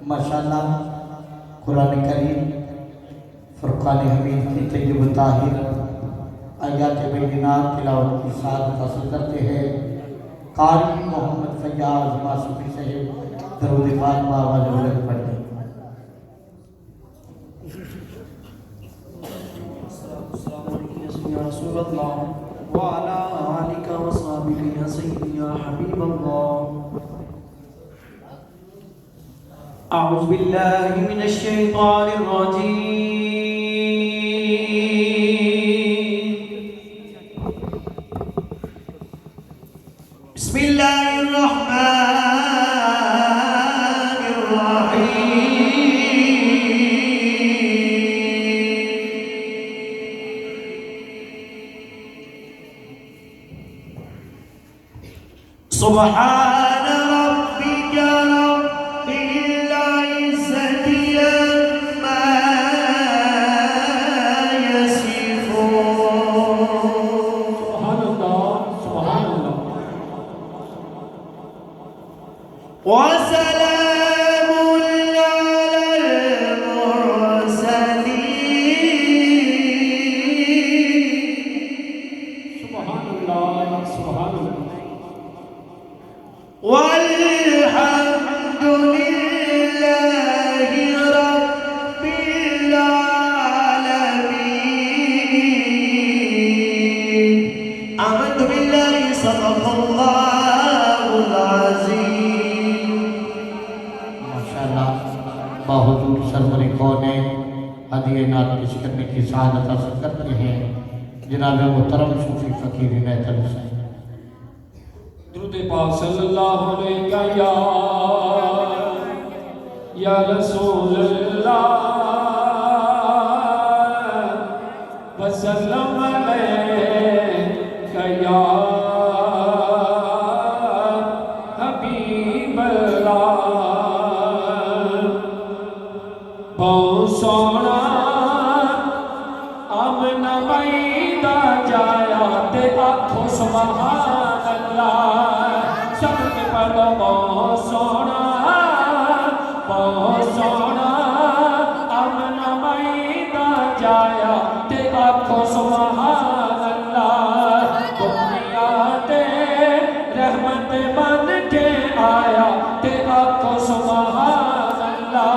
ماشاءاللہ قرآن کریم فرقان حمید کی طیب و طاہر آیات بینات تلاوت کی سعادت حاصل کرتے ہیں قاری محمد فیاض معصومی صاحب درود پاک بآواز بلند پڑھتے ہیں۔ السلام علیکم یا رسول اللہ وعلا آلکہ وصحابکہ یا سیدی یا حبیب اللہ۔ اعوذ باللہ من الشیطان الرجیم، بسم اللہ الرحمن الرحیم۔ سبحان ربک رب العزة عما يصفون۔ سبحان اللہ سبحان اللہ۔ وسلام على المرسلين۔ سبحان اللہ سبحان اللہ۔ والحمد لله رب العالمين۔ آمنت بالله صدق الله العظيم۔ ماشاءاللہ بحضور سرور کونین ہدیہ نعت پیش کرنے کی سعادت حاصل کرتے ہیں جناب محترم صوفی فقیر عنایت علی صاحب۔ درود پاک صلی اللہ علیہ یا رسول اللہ وسلم علیہ یا حبیب اللہ۔ بہت سونا آمنہ وعیدہ جایا تے آنکھو سبحان اللہ۔ سب کے پڑھو بہت سونا آمنہ وعیدہ جایا تے آنکھو سبحان اللہ۔ دنیا تے رحمت بن کے آیا تے آنکھو سبحان اللہ۔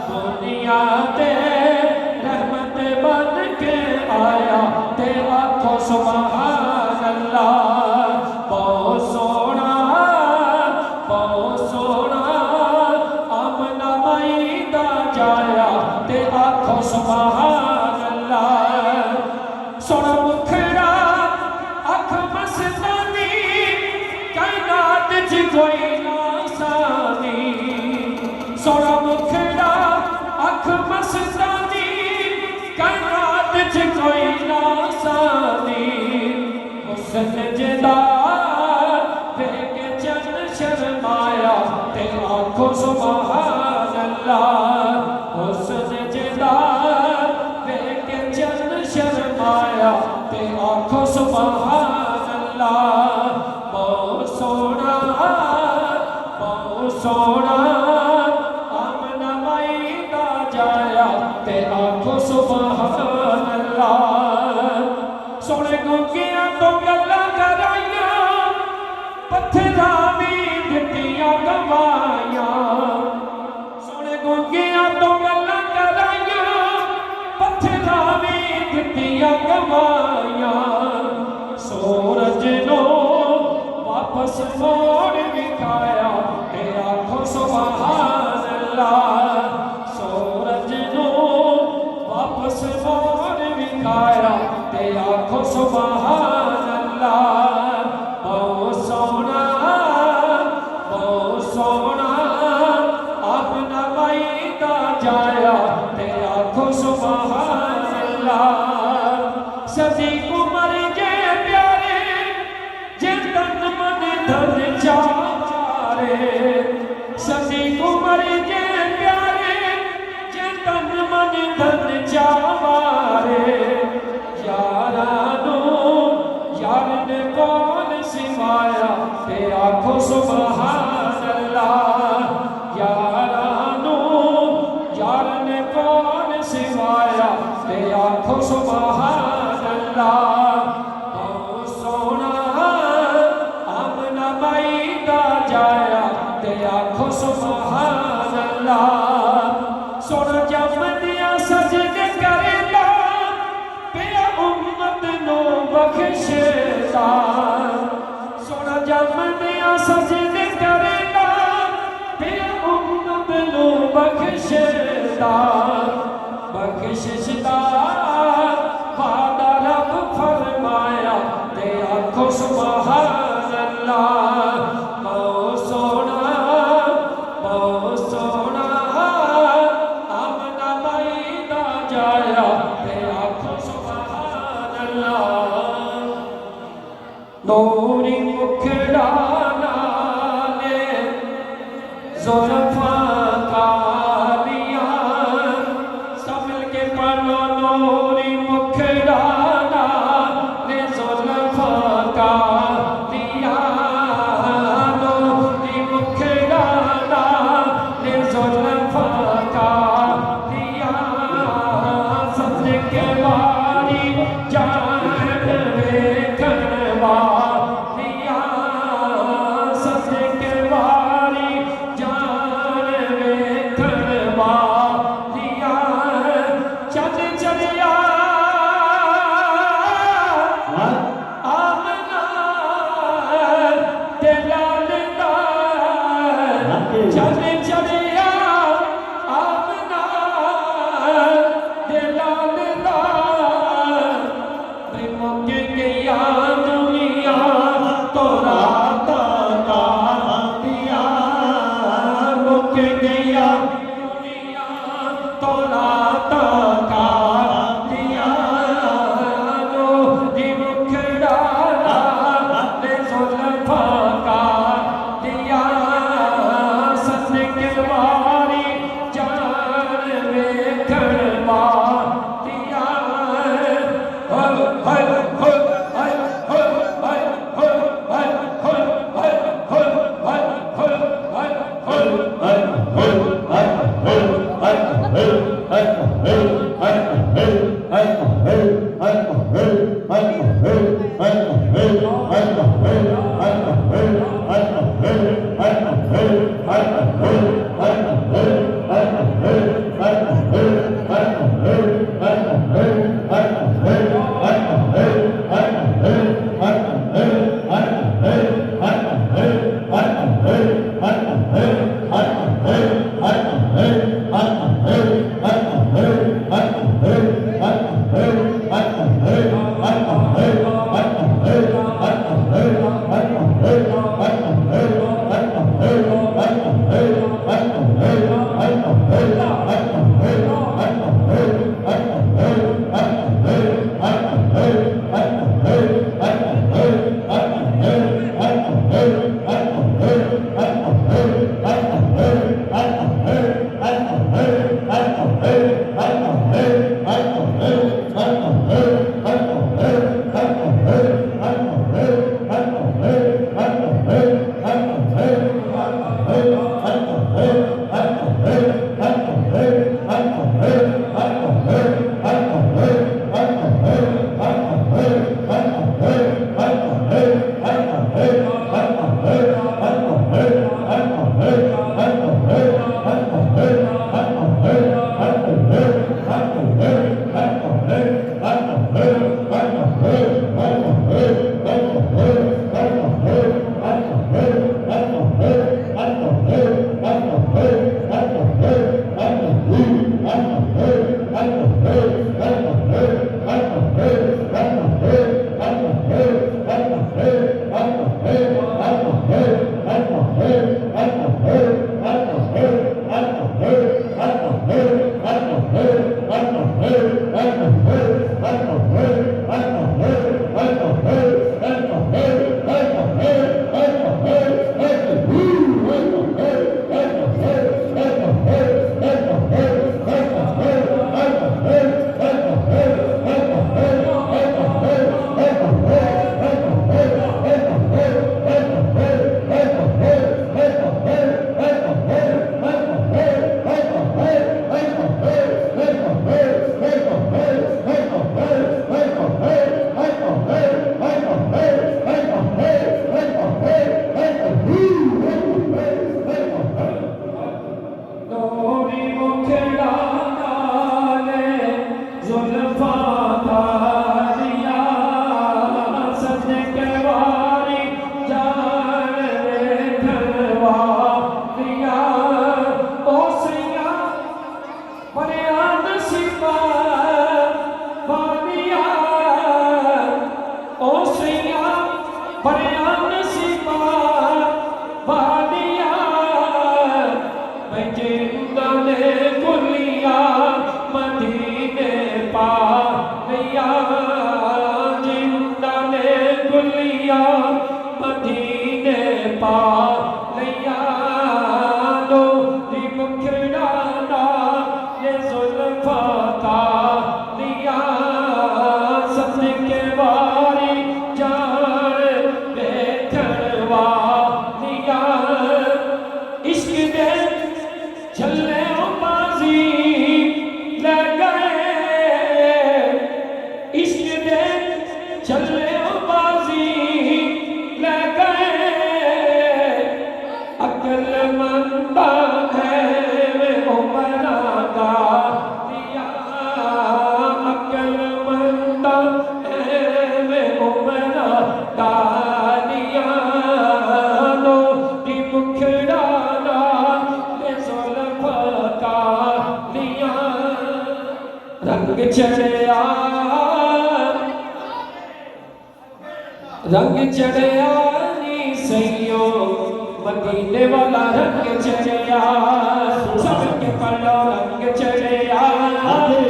دنیا تے رحمت بن کے آیا تے آنکھو سبحان اللہ۔ بہت سونا آمنہ وعیدہ جایا تے آنکھو سبحان اللہ۔ سونا مکھڑا اکھ مستانی کائنات چ کوئی نہ سانی۔ سونا مکھڑا اکھ مستانی کائنات چ کوئی نہ سانی۔ حسن جدا دیکھ چند شرمایا تے آنکھو سبحان اللہ۔ حسن جدا دیکھ چند شرمایا تے آنکھو سبحان اللہ۔ بہت سونا آمنہ وعیدہ جایا تے آنکھو سبحان اللہ۔ سونے گنگیاں تو گلاں کرائیاں پتھراں وی دتیاں گوائیاں۔ سونے گنگیاں تو گلاں کرائیاں پتھراں وی دتیاں گوائیاں۔ سورج نو واپس موڑ وکھایا تے آنکھو سبحان اللہ۔ سورج نو واپس موڑ وکھایا تے آنکھو سبحان اللہ۔ بہت سونا آمنہ وعیدہ جایا تے آنکھو سبحان اللہ۔ صدیق عمر جے پیار یار نے کون سوایا تے آکھو سبحان اللہ یارانو یار نے کون سوایا تے آکھو سبحان اللہ بہت سونا آمنہ بائی دا جایا تے آکھو سبحان اللہ سونا جمدیاں سجدے کردا پیا امت نو بخشدا سونا جمدیاں سجدے کردا پیا امت نو بخشدا بخشش دا وعدہ رب فرمایا تے آکھو سبحان اللہ بہت سونا آمنہ بائی دا جایا تے آکھو سبحان اللہ نوری مکھڑا نالے زلفاں کالیاں سب مل کے پڑھو نوری مکھڑا نالے زلفاں کالیاں نوری مکھڑا نالے زلفاں کالیاں سجد کے باری جان ویکھن والیاں سجد کے باری جان ویکھن والیاں چند چڑیا آمنہ تے لال دا چند چڑیا آمنہ تے لال دا تے مک گیا دنیا تو رات کا دیا مک گیا دنیا تو رات کا دیا نوری مکھڑا نالے زلفاں کالیاں سجد کے باری جان ویکھن والیاں پریان سیما والیا بجندن کلیا مدینے پا لیا جندن کلیا مدینے پا لیا نوری مکھڑانا یہ زلفاں کا لیا سن کے واری جان بیٹھوا لیا عشق دے چھلے بازی لے گئے عشق دے چھلے بازی لے گئے عقل مندہ ہے عمرہ کا دیا عقل مندہ ہے عمرہ کا دیا نوری مکھڑانا یہ زلفاں کا لیا رنگ چڑھیا نی سیو مدینے والا رنگ چڑھیا سب کے پلو رنگ چڑھیا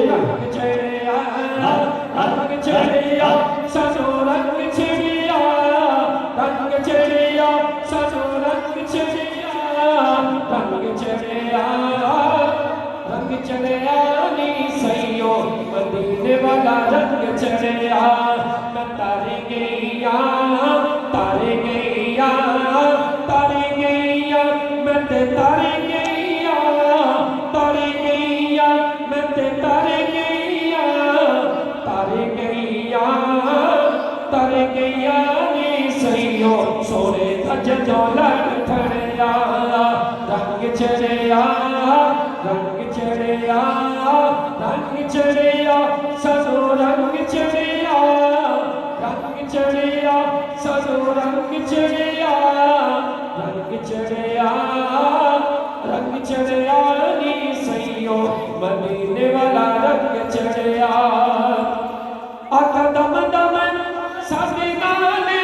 رنگ چڑھیا رنگ چڑھیا سنو رنگ چڑھیا رنگ چڑھیا سنو رنگ چڑھیا رنگ چڑھیا رنگ چڑھیا نی سیو مدینے والا رنگ چڑھیا میں تارے گیا تارے گیا تارے گیا میں تے تارے گیا تارے گیا میں تے تارے گیا تارے گیا تارے گیا نی سیو سونے تھا جدوں لڑ کھڑیا رنگ چڑھیا رنگ چڑھیا رنگ چڑھیا سنو رنگ چڑھیا رنگ چڑھیا سنو رنگ چڑھیا رنگ چڑھیا رنگ چڑھیا نی سیو مدینے والا رنگ چڑھیا آقا دم دم سادے نالے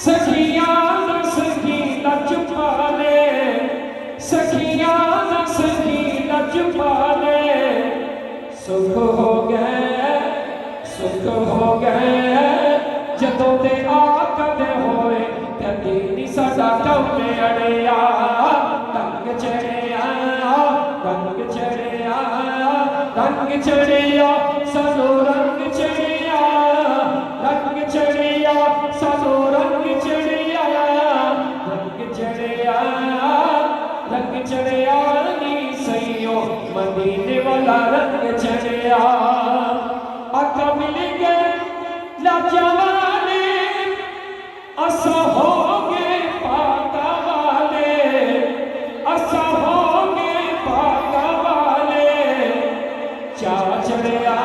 سخیاں سخیلا چھپا لے سخیاں سخیلا چھپا لے سکھ ہو گئے جدوں دے آقا دے ہوئے تے دین ساڈا کم اڑیا رنگ چڑھیا رنگ چڑھیا رنگ چڑھیا سنو رنگ چڑھیا رنگ چڑھیا سنو رنگ چڑھیا رنگ چڑھیا رنگ چڑھیا نی سیو مدینے والا رنگ چڑھیا آقا مل گئے لاجوالے اسا ہو گئے پاکا والے اسا ہو گئے پاکا والے چاہ چڑھیا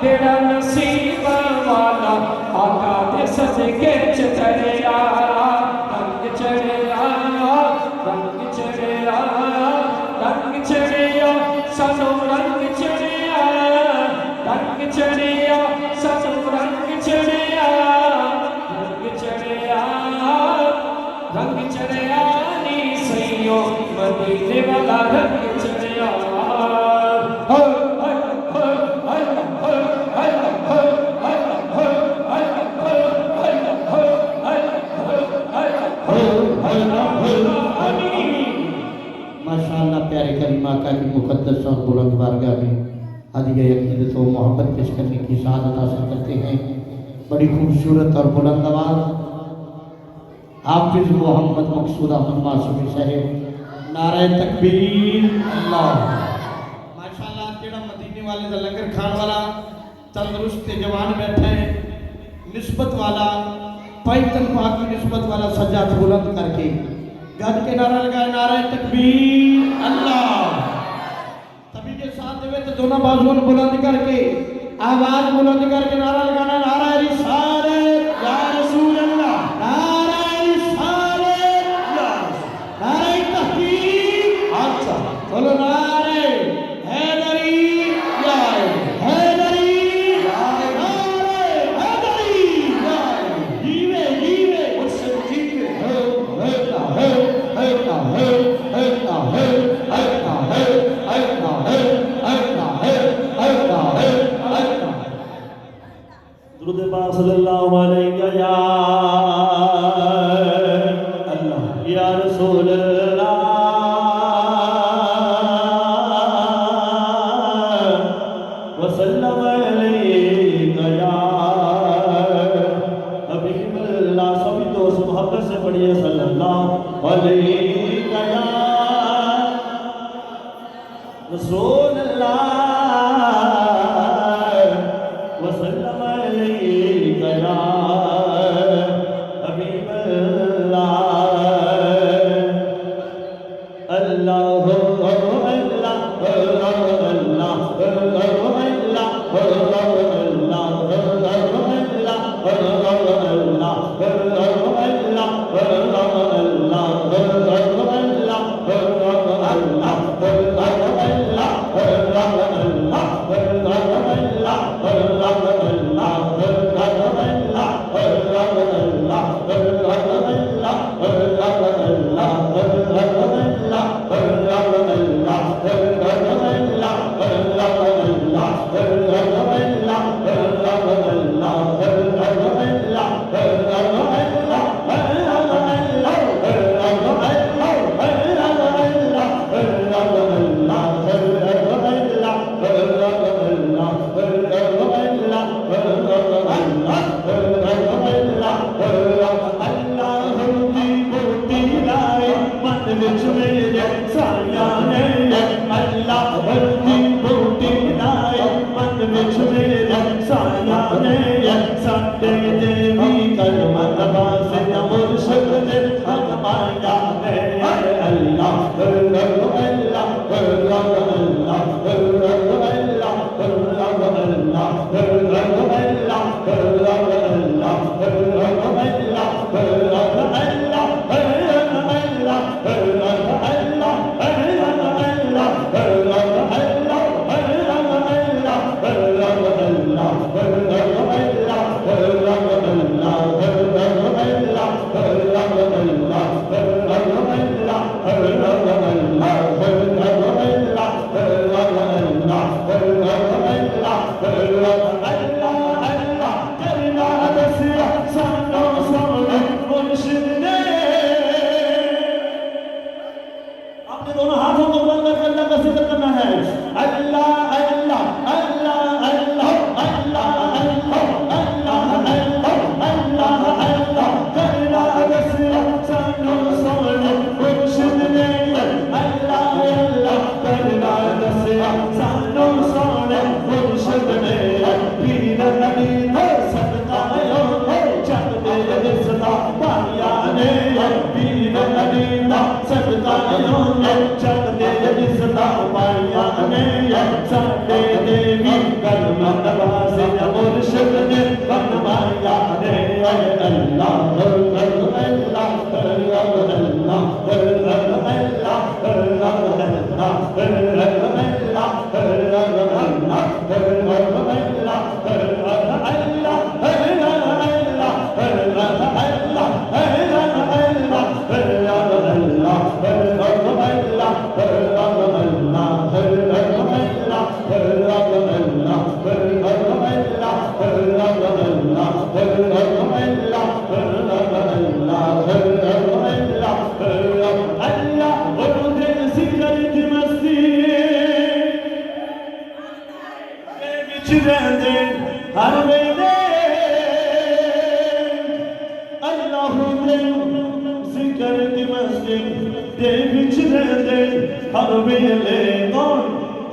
تیرا نصیب والا آقا دے صدقے چڑھیا رنگ چڑھیا رنگ چڑھیا رنگ چڑھیا سنو رنگ چڑھیا رنگ چڑھیا سنو رنگ چڑھیا رنگ چڑھیا رنگ چڑھیا نی سیو مدینے والا رنگ چڑھیا ماشاءاللہ پیارے کریم آقا کی مقدس اور بلند بارگاہ میں ہدیہ عقیدت و محبت پیش کرنے کی سعادت حاصل کرتے ہیں بڑی خوبصورت اور بلند آواز حافظ محمد مقصود احمد معصومی صاحب نعرہ تکبیر اللہ ماشاءاللہ جڑا مدینے والے دا لنگر کھان والا تندرست جوان بیٹھا ہے نسبت والا پیتن پاک کی نسبت والا سجاد بلند کر کے گھر کے نعرہ لگائے نعرہ تکبیر اللہ تبھی کے ساتھ دے تو دونوں بازوان بلند کر کے آواز بلند کر کے نعرہ لگانا نعرہ رسالت یا رسول اللہ نعرہ رسالت نعرہ تحقیق اچھا بولو نعرہ حیدری یا حیدری نعرہ پاک صلی اللہ علیہ یا اللہ یا رسول اللہ وسلم علیہ یا حبیب اللہ. سبھی دوست محبت سے پڑھیے صلی اللہ علیہ یا رسول اللہ وسلم علیہ یا حبیب اللہ. اللہ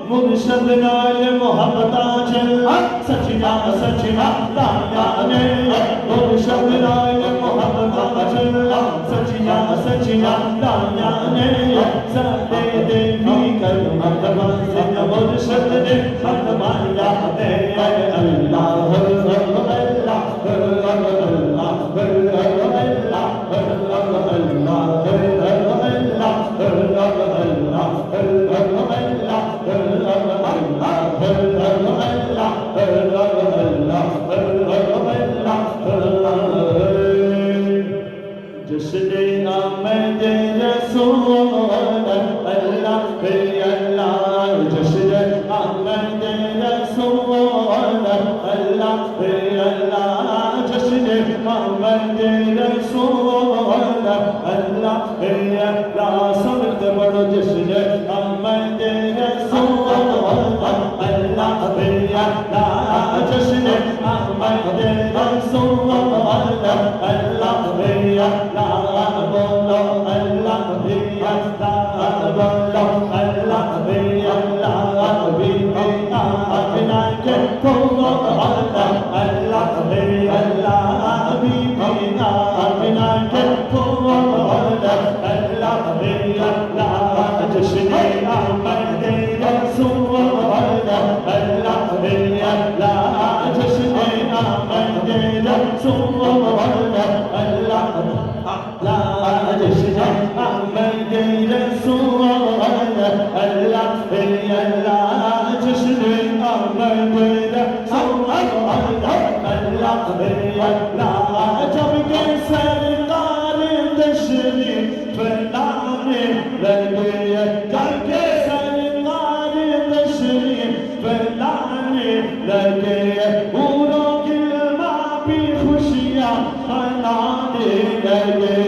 مرشد نال محبت چل سچنا سچنا تایا نے مرشد نال محبت چل سچنا سچنا تایا نے سدے دیوی کلمت سے مرشد نے فرمایا ہے اللہ اللہ جشن آمد رسول اللہ اللہ جشن محمد رسول اللہ اللہ سمجھ بڑو جشن محمد رسول اللہ اللہ جشن محمد رسول اللہ اللہ بولو اللہ بولو اللہ بنا کے بولو اللہ اللہ بنا کے بولو اللہ جشن محمد رسول اللہ اللہ جشن محمد رسول اللہ اللہ جشن محمد رسول اللہ اللہ جشن محمد رسول اللہ اللہ جب کہ سرکار تشریف لانے لگے جب کہ سرکار تشریف لانے لگے پوروں کی ماں بھی خوشیاں منانے لگے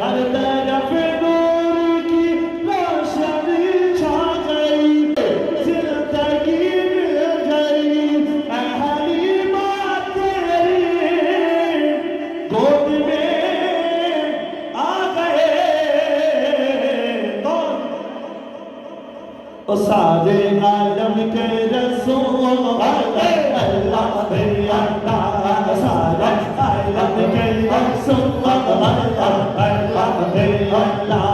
ہر طرف نور کی روشنی چھا گئی زندگی مل گئی اے حلیمہ تیری گود میں آ گئے تو سارے عالم کے رسول اللہ اللہ سارے عالم کے رسول اللہ اللہ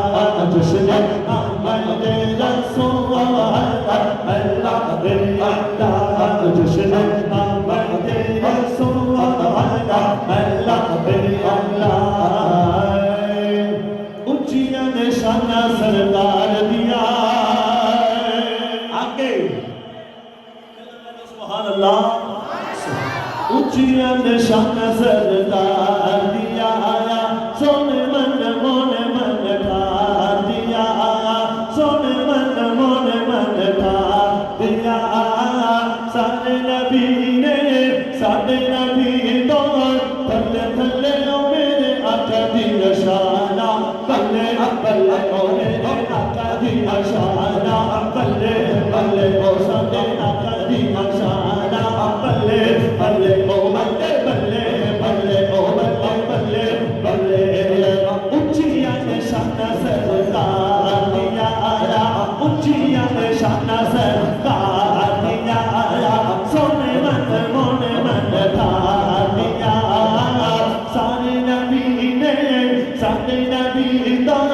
جشن محمد رسول اللہ اللہ جشن محمد رسول اللہ اللہ اونچیاں نشانہ سردار دیا آگے سبحان اللہ اونچیاں نشانہ سردار دیا آیا سونے من مونے من ٹھار دیا آیا سونے من مونے من ٹھار دیا آیا سارے نبی تو تھلے تھلے او میرے آقا دی نشانہ بلے بلے او میرے آقا دی نشانہ بلے بلے او سارے آقا دی نشانہ بلے بلے او بلے بلے بلے او بلے بلے بلے اونچیاں نشانہ سردار دیا آیا اونچیاں نشانہ سردار دیا آیا سونے من مونے من ٹھار دیا سارے نبی دور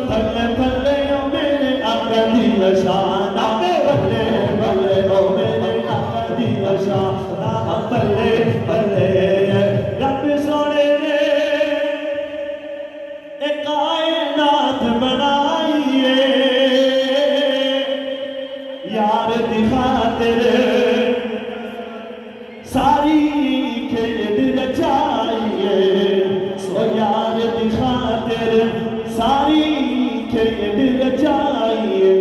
بلے بلے او میرے آقا دی نشانہ بلے بلے او میرے آقا دی نشانہ بلے بلے رب سونے نے ایک کائنات بنائی ہے یار دی خاطر ساری کھیل رچائی ہے او یار دی خاطر ساری کھیل رچائی ہے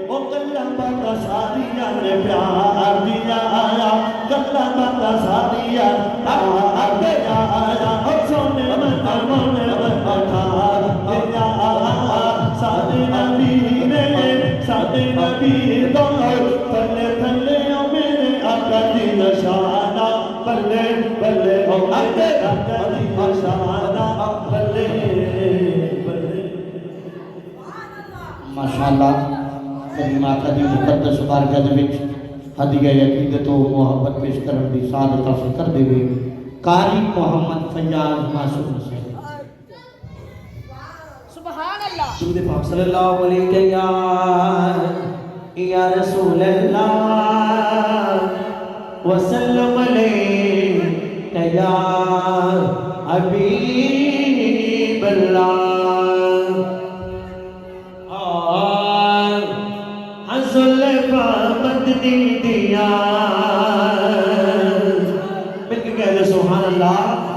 او گلاں باتاں ساریاں نے پیار دیا آیا گلاں باتاں ساریاں پیار دیا آیا او سونے من مونے من ٹھار دیا آیا سارے نبی دور بلے بلے او میرے آقا دی نشانہ بلے بلے او میرے آقا دی نشانہ بلے بلے ماشاءاللہ کریم آقا دی مقدس بارگاہ دے وچ ہدیہ عقیدت و محبت پیش کرن دی سعادت حاصل کر دے وے قاری محمد فیاض معصوم سے سبحان اللہ درود پاک صلی اللہ علیہ یا رسول اللہ وسلم علیہ یا حبیب اللہ زلفا مدنی دیا مل کے کہہ دے سبحان اللہ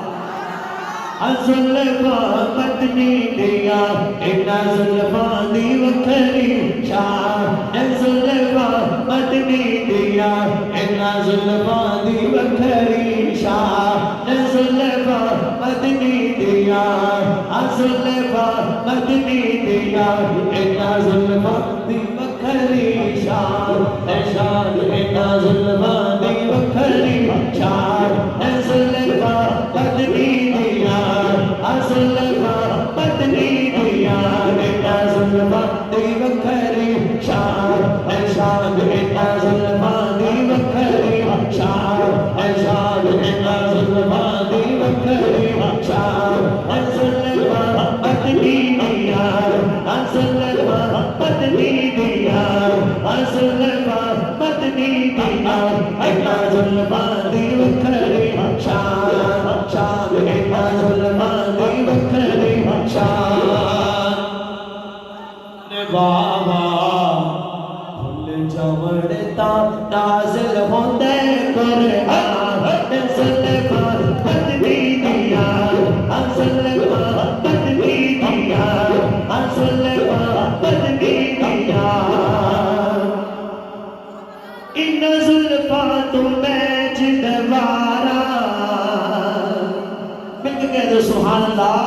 زلفا مدنی دیا اینا زلفا دی وکھری شان زلفا مدنی دیا اینا زلفاں دی وکھری شان زلفاں مدنی دیا زلفاں مدنی دیا زلفاں دی وکھری شان شان زلفاں دی وکھری شان زلفاں مدنی دیا زلفاں مدنی دیا زلفاں دی وکھری شان شان زلفاں دی وکھری شان شان زلفاں دی وکھری شان زلفاں مدنی دیا زلفاں مدنی دیا زلفاں مدنی دیا زلفاں دی وکھری شان شان زلفاں دی وکھری شان بابا پھل چمڑتا نازل ہوندے قرآن زلفاں مدنی دیا زلفاں مدنی دیا زلفاں مدنی دیا ان زلفاں تو میں جنوارا مل کے کہہ دو سبحان اللہ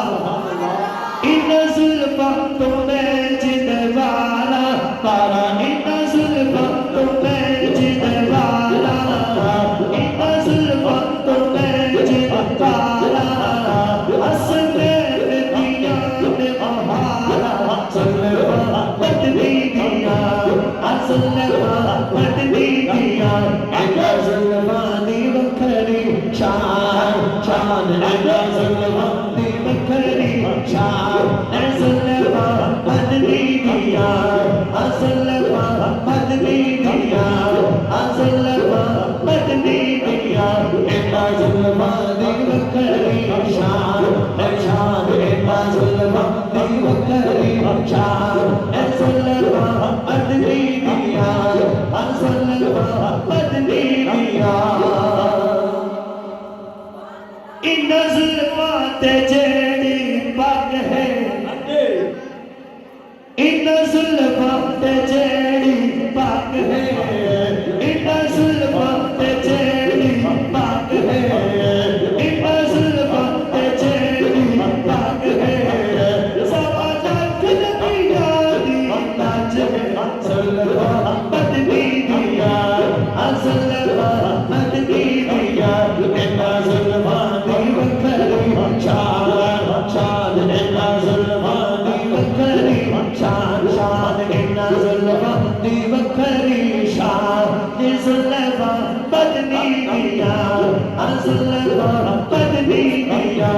ان زلفاں تو میں جنوارا پارا ان زلفاں تو میں جنوارا ان زلفاں تو میں جنوارا اسمین دیا میں مہارا زلفاں مدنی دیا زلفاں مدنی دیا زلفاں دی وکھری شان شان زلفاں دی وکھری شان زلفاں مدنی دیا زلفاں مدنی دیا زلفاں مدنی دیا زلفاں دی وکھری شان شان زلفاں دی وکھری شان زلفاں مدنی دیا زلفاں مدنی دیا ان زلفاں تے جیڑی پگ ہے ان زلفاں تے جیڑی پگ ہے ان زلفاں تے جیڑی پگ ہے ان زلفاں تے جیڑی پگ ہے سوا لکھ نبیاں دی ناچ ہے زلفاں مدنی دیا زلفاں مدنی دیا زلفاں دی وکھری شان شان زلفاں دی وکھری شان شان زلفاں دی وکھری شان زلفاں مدنی دیا زلفاں مدنی دیا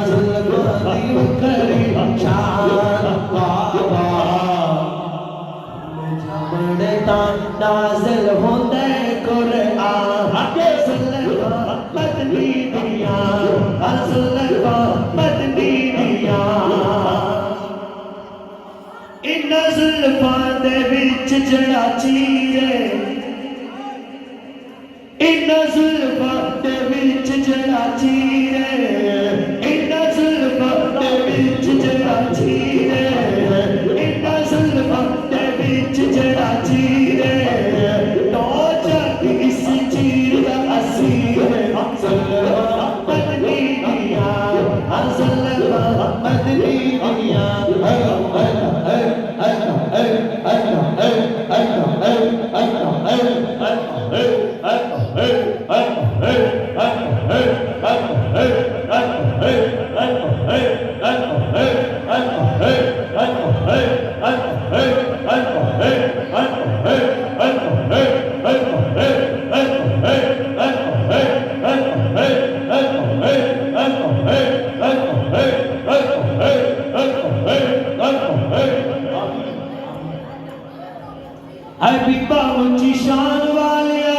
زلفاں دی وکھری شان بابا چمڑتا نازل ہوندے قرآن زلفاں مدنی دیا زلفاں مدنی دیا ان زلفاں دے وچ جڑا چیرے ان زلفاں دے وچ جڑا چیرے ان زلفاں دے وچ جڑا چیرے ان زلفاں دے وچ جڑا چیرے تو جگ اس چیر دا اسیر زلفاں مدنی دیا زلفاں مدنی دیا حبیبہ اونچی شان والیا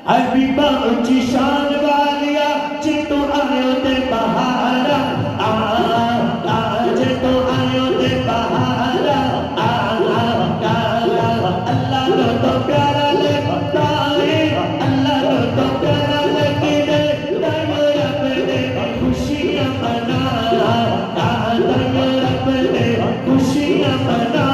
حبیبہ اونچی شان والیا جے تو آئیو تے بہارا جے تو آئیو تے بہارا اللہ کو تو پیارا لگتا ہے اللہ کو تو پیارا لگے دے دائیو رب دے خوشیاں منا دائیو رب دے خوشیاں منا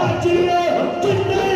Achio,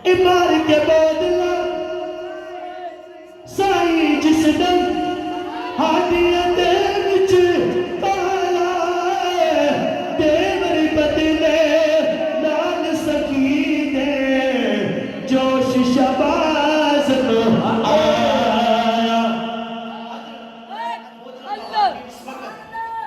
امار کے بادلہ سائی جس دم ہاتھیاں دے وچ پالا دیور بدلے نال سکی دے جوش شباز نو آیا اس وقت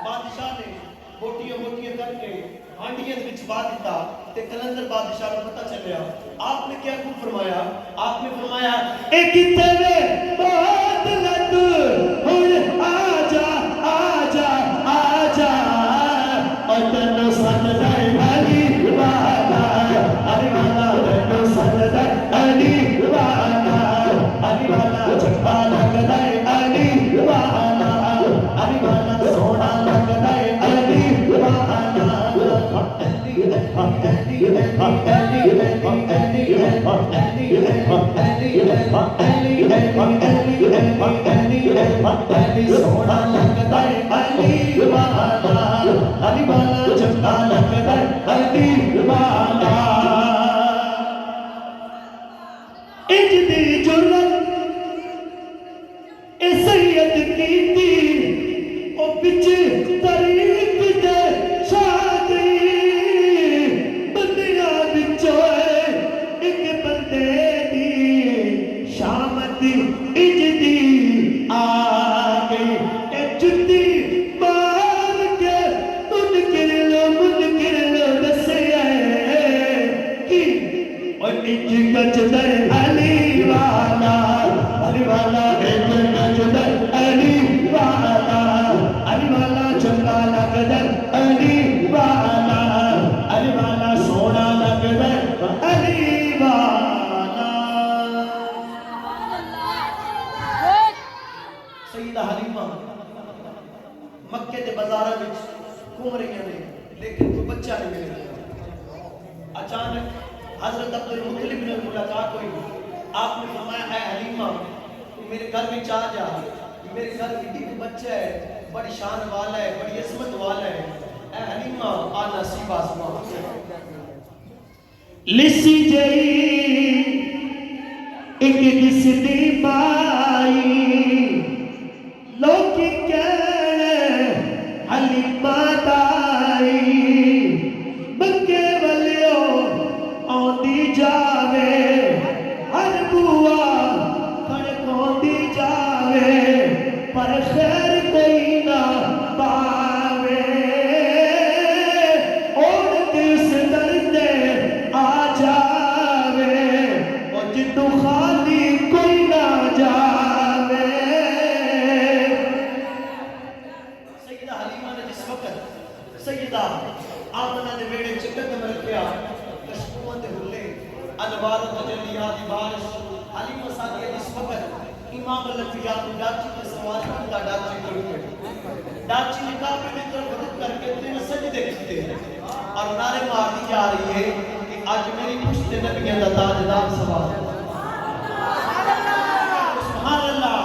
بادشاہ نے موٹیاں موٹیاں کر کے ہانڈیاں وچ پا دیتا تے کلندر بادشاہ کو پتہ چلیا آپ نے کیا خوب فرمایا آپ نے فرمایا ایک تیرے بادلت ہن آجا آجا آجا اور تنو سن دے علی والا علی والا تنو سن دے علی والا علی والا چنگا لگ دے علی والا علی والا سونا لگ دے علی والا سونا لگتا ہے علی والا علی والا چنگا لگتا ہے علی والا اج دی جرت اے سید کی تھی او بچ طریق دے شادی بندیاں وچوں ایک بندے دی شامت اج دی آ گئی اے جتی مار کے منکر لو دسیا کی اور اج گچ دے علی والا اج گچ دے علی والا چنگا لگ دے علی والا سونا لگ دے علی والا سیدہ حلیمہ مکے دے بازاراں وچ گھوم رہی نے لیکن کوئی بچہ نہیں ملیا اچانک حضرت عبد المطلب نے ملاقات ہوئی آپ نے فرمایا اے حلیمہ تو میرے گھر میں آ جا میرے گھر میں ایک بچہ ہے بڑی شان والا ہے بڑی عظمت والا ہے اے حلیمہ آ نصیب آسمان لسی جئی ایک دس دی بائی لوکی کہنے حلیمہ دائی مکے والیو آندی جاوے ہر بوا کھڑکاندی جاوے پر خیر کوئی نہ پاوے اور کس درد آ جاوے اور جدو خالی کوئی نہ جاوے سیدہ حلیمہ نے جس وقت سیدہ آمنہ نے بیڑے چکت میں رکھیا کشکوان دے ہلے انوار و تجلیات بارش حلیمہ ساتھیہ جس وقت امام الانبیاء کو ڈاچی کے سوال کرتا ڈاچی کرتے ڈاچی نکاح میں طرف حدد کر کے تین سجدے کھتے اور نعرے مارنی جا رہی ہے کہ آج میری پشت نبیوں کا تاجدار سوال ہے سبحان اللہ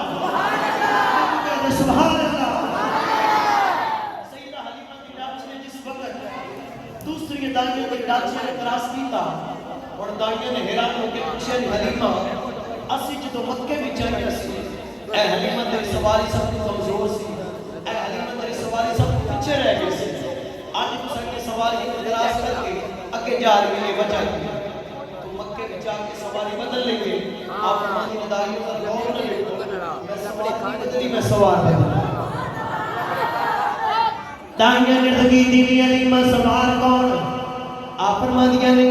سبحان اللہ سیدہ حلیمہ کی ڈاچی نے جس وقت دوسری دائیوں کے ڈاچی نے کراس کیتا اور دائیوں نے حیران ہو کے پوچھے حلیمہ اسی جدو مکے میں چاہیے اسی اے حلیمہ تیری سواری سب کو کمزور سی اے حلیمہ تیری سواری سب کو پیچھے رہ گئے سی آج تو سکے سواری کو دراز کر کے اگے جا رہی ہے وجہ کی تو مکے میں جا کے سواری بدل لیں گے آپ ہماری ندائیوں کا غور نہ لے میں سواری بدلی میں سوار ہے دائیاں نے لگی دیوی حلیمہ سوار کون آپ فرماندیاں نے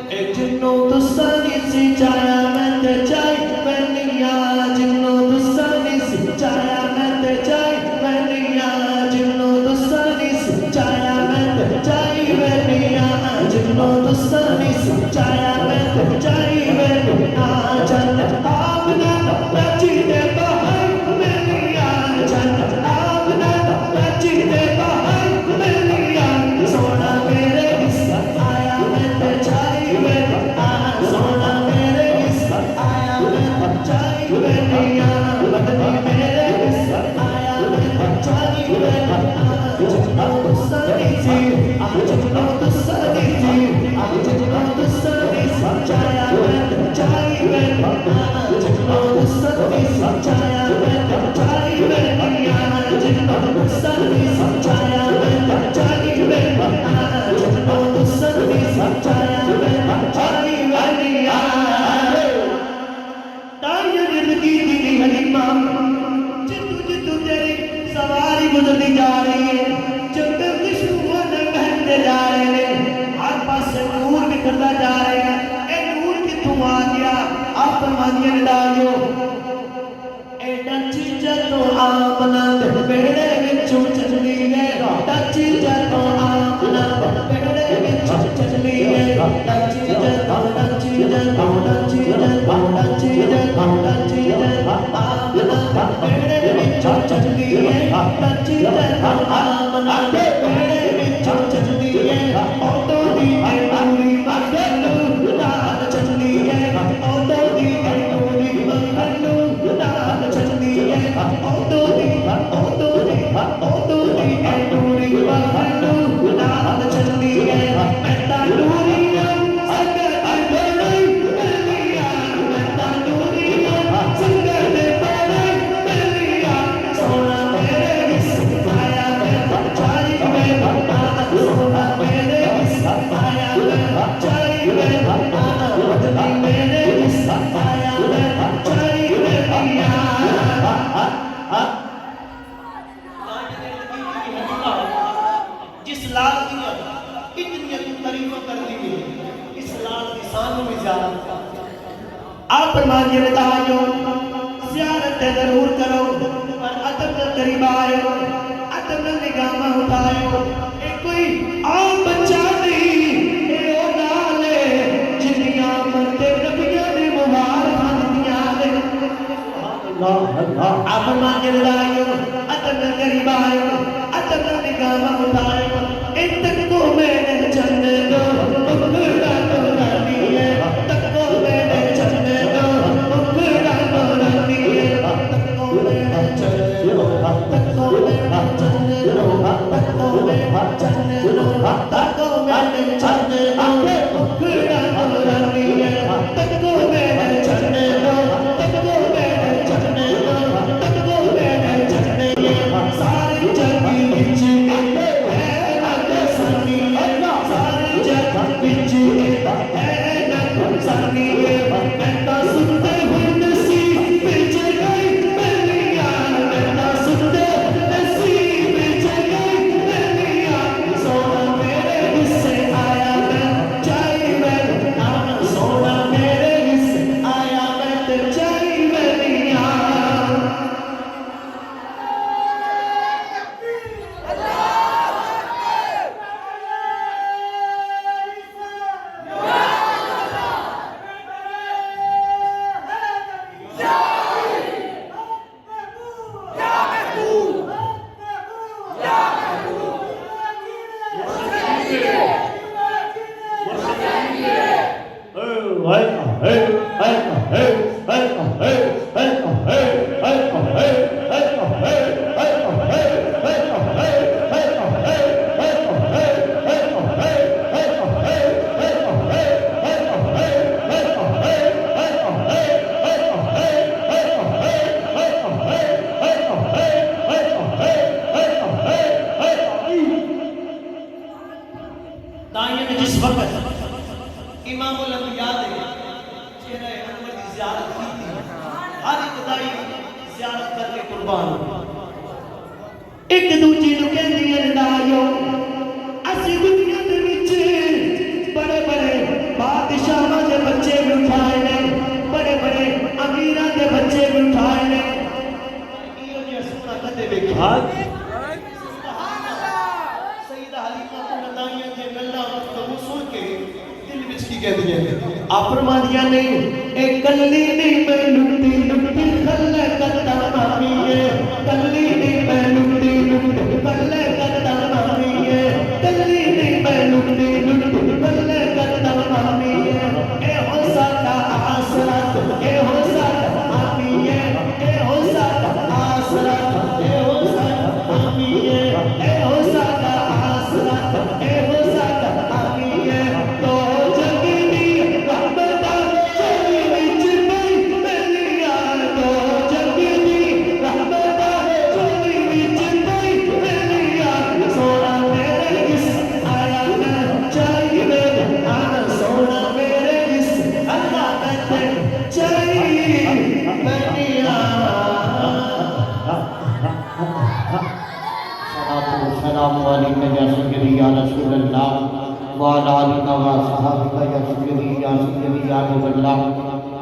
اے جنوں تسانی سی چایا میں تے چائی میں نیا جنوں تسانی سی چایا میں تے چائی میں نیا جنوں تسانی سی چایا میں تے چائی میں نیا جنوں تسانی سی چایا میں تے چائی میں نیا جنت آمنا رچی دے بہائی میں نیا جنت آمنا رچی دے بہائی میں نیا سونا میرے حصہ آیا میں تے چائی میں سونا چائی بینیا بدنی میرے قسمت آیا میں چائی بینیا جتنا غصہ دیجی جتنا غصہ دیجی جتنا غصہ دیجی چایا میں چائی بینیا جتنا غصہ دیجی چایا میں چائی بینیا جتنا غصہ دیجی چایا میں چائی بینیا جتنا غصہ دیجی چایا میں چائی بینیا زندگی دی حلیمہ جتو تیری سواری گزرتی جا رہی ہے جنگل کی شروعات بہتے جا رہے ہیں ہر پاس سے نور بکھرتا جا رہے ہیں اے نور کی تم آ گیا آپ فرمانیے ندائیو اے ڈچی جتو آمنا بیڑے وچوں چلی ہے ڈچی جتو آمنا بیڑے وچوں چلی ہے ڈچی جتو ڈچی جتو ڈچی جتو ڈچی جتو ڈچی جتو آمنا بیڑے وچوں چلی ہے ڈچی جتو آمنا بیڑے وچوں چلی ہے اوتو دی اے نوری مغلو نال چلی ہے اوتو دی اے نوری مغلو نال چلی ہے اوتو دی اے نوری مغلو نال چلی ہے میں تا نوری سنگت بڑی ملیا میں تا نوری سنگت بڑی ملیا سونا میرے حص آیا میں چائی میں سونا میرے حص آیا میں چائی میں بدنی میرے حص آیا میں چائی میں جس لال کی اتنی تعریف کر دی گئی اس لال کی شان میں زیادہ آپ فرمانیے ندائیو زیارت ضرور کرو پر ادب قریب آئے ادب نگاہ اٹھائے اے کوئی عام بچہ نہیں اے او نالے جنیاں مرتے نبیاں نے مبارک دیا لے آپ فرمانیے ندائیو ادب قریب آئے ادب نگاہ اٹھائے ان تک کو میں نے چند دو مکڑا تو رانی ہے تک کو میں نے چند دو مکڑا تو رانی ہے تک کو میں نے چند دو تک کو میں نے چند دو تک کو میں نے چند دو تک کو میں نے چند دو مکڑا تو رانی ہے تک کو میں نے چند دو تک کو میں نے چند دو تک کو میں نے چند دو ساری جنگی وچ جس وقت امام الانبیاء نے چہرہ انور کی زیارت کی تھی ہر ایک دائی زیارت کر کے قربان ایک دوجی نو کہندیاں دائیو اسی دنیا دے وچ بڑے بڑے بادشاہاں دے بچے بھی اٹھائے نے بڑے بڑے امیراں دے بچے بھی اٹھائے نے ایو جے سونا کدے ویکھیا آپ فرمانیاں نہیں اے کلی نہیں میں لٹی لٹی کھلے کتا مامی ہے کلی نہیں میں لٹی لٹی کھلے کتا مامی ہے کلی نہیں میں لٹی لٹی کھلے کتا مامی ہے اے ہو ساڈا آسرا اے ہو ساڈا علیکہ یا سیدی یا رسول اللہ وعلی آلک و صحابک یا سیدی یا حبیب اللہ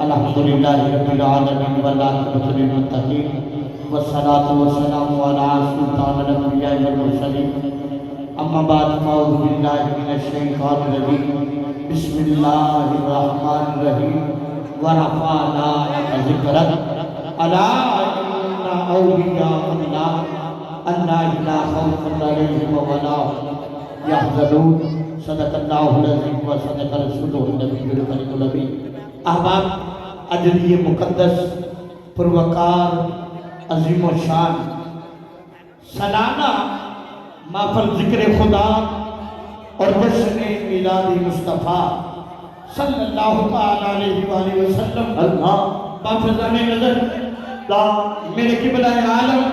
الحمدللہ رب العالمین والعاقبۃ للمتقین والصلاة والسلام علی سلطان الانبیاء والمرسلین اما بعد فاعوذ باللہ من الشیطان الرجیم بسم اللہ الرحمن الرحیم ورفعنا لک ذکرک الا ان اولیاء اللہ لا خوف علیہم ولا یحزنون صدق اللہ العظیم و صدق رسولہ النبی الکریم الامین۔ احباب، اجر یہ مقدس پروقار عظیم و شان سالانہ محفل ذکر خدا اور جشن میلاد مصطفیٰ صلی اللہ تعالیٰ علیہ وآلہ وسلم اللہ بافضان نظر میرے قبلہ عالم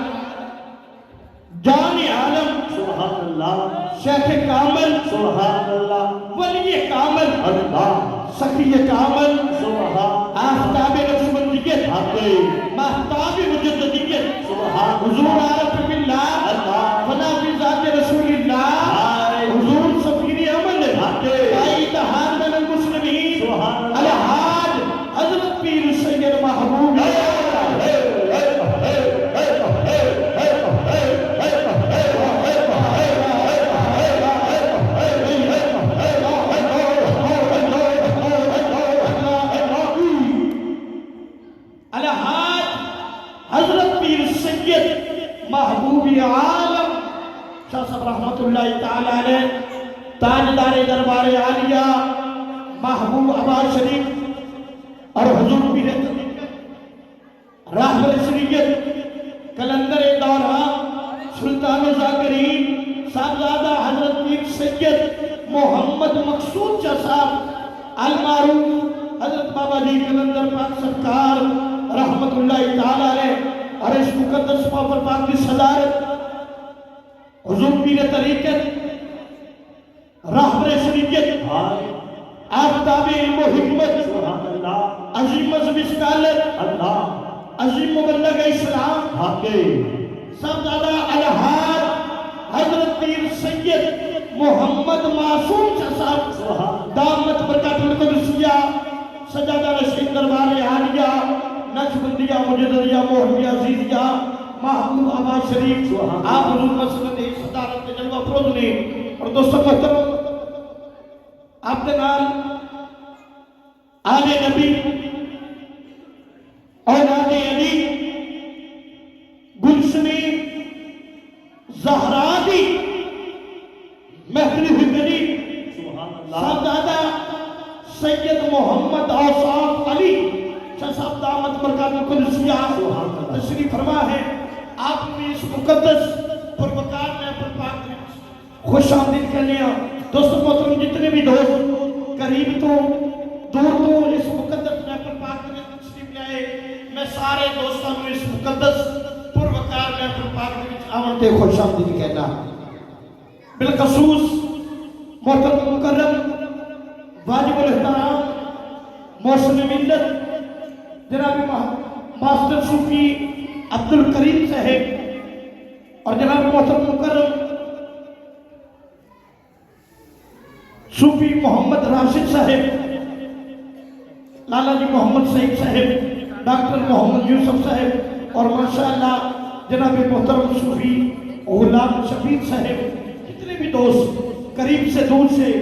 جان عالم سبحان اللہ شیخ کامل سبحان اللہ ولی کامل اللہ سخی کامل سبحان آفتاب نقشبندیت مہتاب مجددیت سبحان حضور عارف باللہ فنا فی ذات رسول اللہ حضور سفیر عمل قائد حاضر المسلمین الحاج حضرت پیر سید محبوب محبوب عالم شاہ صاحب رحمت اللہ تعالیٰ علیہ تاجدار دربار عالیہ محبوب عباس شریف اور حضور پیر راہبر شریعت کلندر دورہ سلطان ذاکرین صاحبزادہ حضرت پیر سید محمد مقصود شاہ صاحب المعروف حضرت بابا جی کلندر پاک سرکار رحمت اللہ تعالیٰ علیہ اور اس مقدس محفل پاک کی صدارت حضور پیر طریقت راہبر شریعت آفتاب علم و حکمت عظیم مذہب اسکالر عظیم مبلغ اسلام صاحبزادہ الحاج حضرت پیر سید محمد معصوم شاہ صاحب دامت برکات القدسیہ سجادہ رشید دربار عالیہ نقشبندیہ مجددیہ محبیہ عزیزیہ محبوب عباس شریف آپ حضور مسلط صدارت جلوہ فروز نے اور دوستوں محترم آپ کے نال آل نبی اولاد علی گلشنی زہرا دی محفلی ہوئی قریب صاحبزادہ سید محمد اوصاف علی شاہ صاحب دامت برکات القدسیہ تشریف فرما ہے۔ آپ نے اس مقدس پروقار محفل پاک میں خوش آمدید کرنے ہیں۔ دوستوں محترم جتنے بھی دوست قریب تو دور تو اس مقدس محفل پاک میں تشریف لائے، میں سارے دوستوں میں اس مقدس پروقار محفل پاک میں آمدتے خوش آمدید کہنا۔ بالخصوص محترم مکرم واجب الاحترام محسن ملت جناب ماسٹر صوفی عبدالکریم صاحب اور جناب محترم مکرم صوفی محمد راشد صاحب، لالا جی محمد سعید صاحب، ڈاکٹر محمد یوسف صاحب اور ماشاءاللہ جناب محترم صوفی غلام شفیق صاحب، جتنے بھی دوست قریب سے دور سے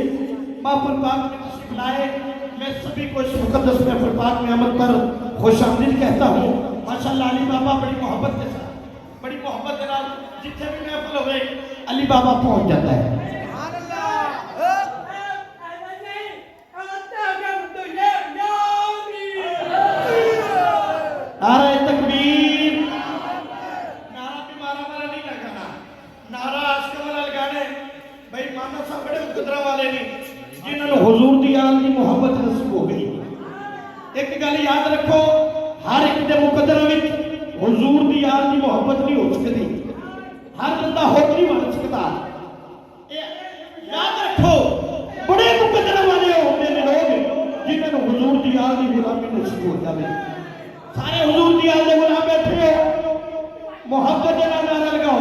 محفل پاک میں تشریف لائے، میں سبھی کو اس مقدس محفل پاک میں آمد پر خوش آمدید کہتا ہوں۔ ماشاءاللہ علی بابا بڑی محبت کے ساتھ، بڑی محبت کے ساتھ جتنے بھی محفل ہوئے علی بابا پہنچ جاتا ہے۔ نعرہ تکبیر، نعرہ بھی مارا نہیں لگانا، نعرہ آج کے والا لگانے بھائی مانا صاحب بڑے مقدرہ والے نہیں جنہوں نے حضور دی آل دی محبت نصیب ہو گئی۔ ایک گل یاد رکھو، ہر ایک دے مقدرہ میں حضور دی آل دی محبت نہیں ہو سکتی، ہر بندہ ہو نہیں بن سکتا۔ یاد رکھو بڑے مقدرہ والے ہوتے ہیں لوگ جنہوں نے حضور دی آل دی غلامی نصیب ہو جاوے۔ سارے حضور دی آل دی غلام بیٹھے ہو، محبت جنہ نعرہ لگاؤ۔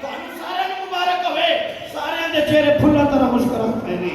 ਤੁਹਾਨੂੰ ਸਾਰਿਆਂ ਨੂੰ ਮੁਬਾਰਕ ਹੋਵੇ ਸਾਰਿਆਂ ਦੇ ਚਿਹਰੇ ਫੁੱਲਾਂ ਤਰ੍ਹਾਂ ਮੁਸਕਰਾਹਟ ਪੈਣੀ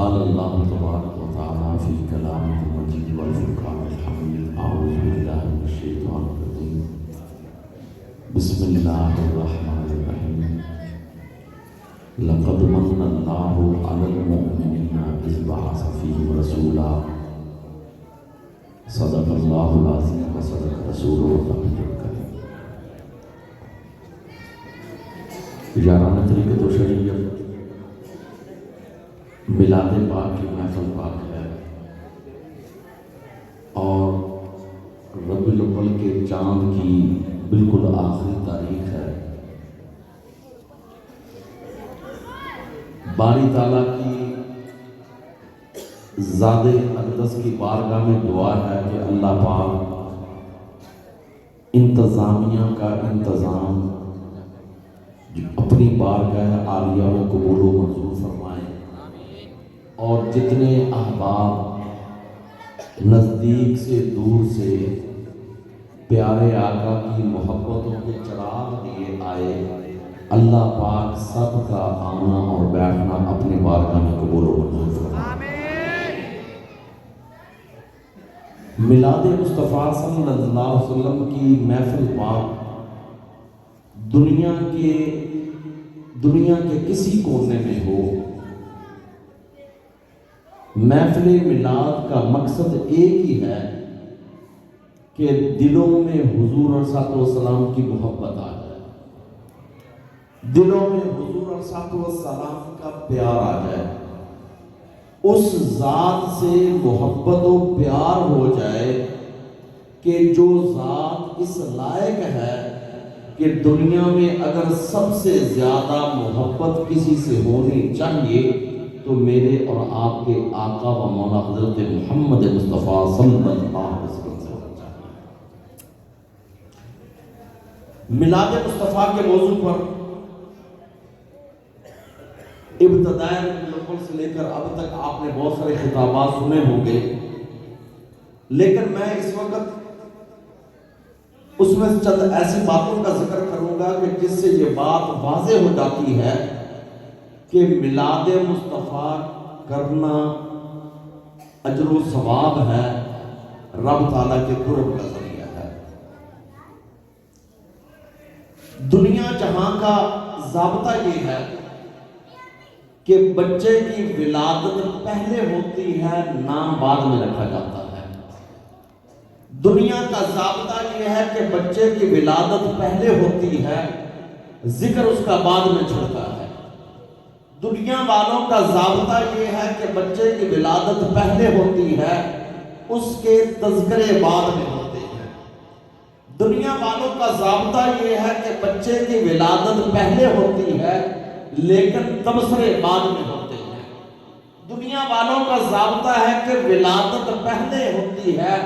قال اللہ تبارک و تعالی فی کلامہ المجید والفرقان الحمید اعوذ باللہ من الشیطان الرجیم بسم اللہ الرحمن الرحیم لقد من اللہ علی المؤمنین اذ بعث فیہم رسولا صدق اللہ العظیم و صدق رسولہ النبی الکریم۔ یارانہ طریقت و شریعت میلاد پاک کی محفل پاک ہے اور ربیع الاول کے چاند کی بالکل آخری تاریخ ہے۔ باری تعالیٰ کی ذات اقدس کی بارگاہ میں دعا ہے کہ اللہ پاک انتظامیہ کا انتظام جو اپنی بارگاہ عالیہ میں قبول و منظور فرمائے اور جتنے احباب نزدیک سے دور سے پیارے آقا کی محبتوں کے چراغ لیے آئے، اللہ پاک سب کا آنا اور بیٹھنا اپنی بارگاہ میں قبول و منظور فرمائے۔ میلاد مصطفیٰ صلی اللہ علیہ وسلم کی محفل پاک دنیا کے کسی کونے میں ہو، محفل میلاد کا مقصد ایک ہی ہے کہ دلوں میں حضور علیہ السلام کی محبت آ جائے، دلوں میں حضور علیہ السلام کا پیار آ جائے، اس ذات سے محبت و پیار ہو جائے کہ جو ذات اس لائق ہے کہ دنیا میں اگر سب سے زیادہ محبت کسی سے ہونی چاہیے تو میرے اور آپ کے آقا و مولا حضرت محمد مصطفیٰ صلی اللہ علیہ وسلم سے ہونا چاہیے۔ میلاد مصطفیٰ کے موضوع پر ابتدائے ربیع سے لے کر اب تک آپ نے بہت سارے خطابات سنے ہوں گے، لیکن میں اس وقت اس میں چند ایسی باتوں کا ذکر کروں گا کہ جس سے یہ بات واضح ہو جاتی ہے کہ میلاد مصطفیٰ کرنا اجر و ثواب ہے، رب تعالیٰ کے قرب کا ذریعہ ہے۔ دنیا جہاں کا ضابطہ یہ ہے کہ بچے کی ولادت پہلے ہوتی ہے، نام بعد میں رکھا جاتا ہے۔ دنیا کا ضابطہ یہ ہے کہ بچے کی ولادت پہلے ہوتی ہے، ذکر اس کا بعد میں چھڑتا ہے۔ دنیا والوں کا ضابطہ یہ ہے کہ بچے کی ولادت پہلے ہوتی ہے، اس کے تذکرے بعد میں ہوتے ہیں۔ دنیا والوں کا ضابطہ یہ ہے کہ بچے کی ولادت پہلے ہوتی ہے لیکن تبصرے بعد میں ہوتے ہیں۔ دنیا والوں کا ضابطہ ہے کہ ولادت پہلے ہوتی ہے،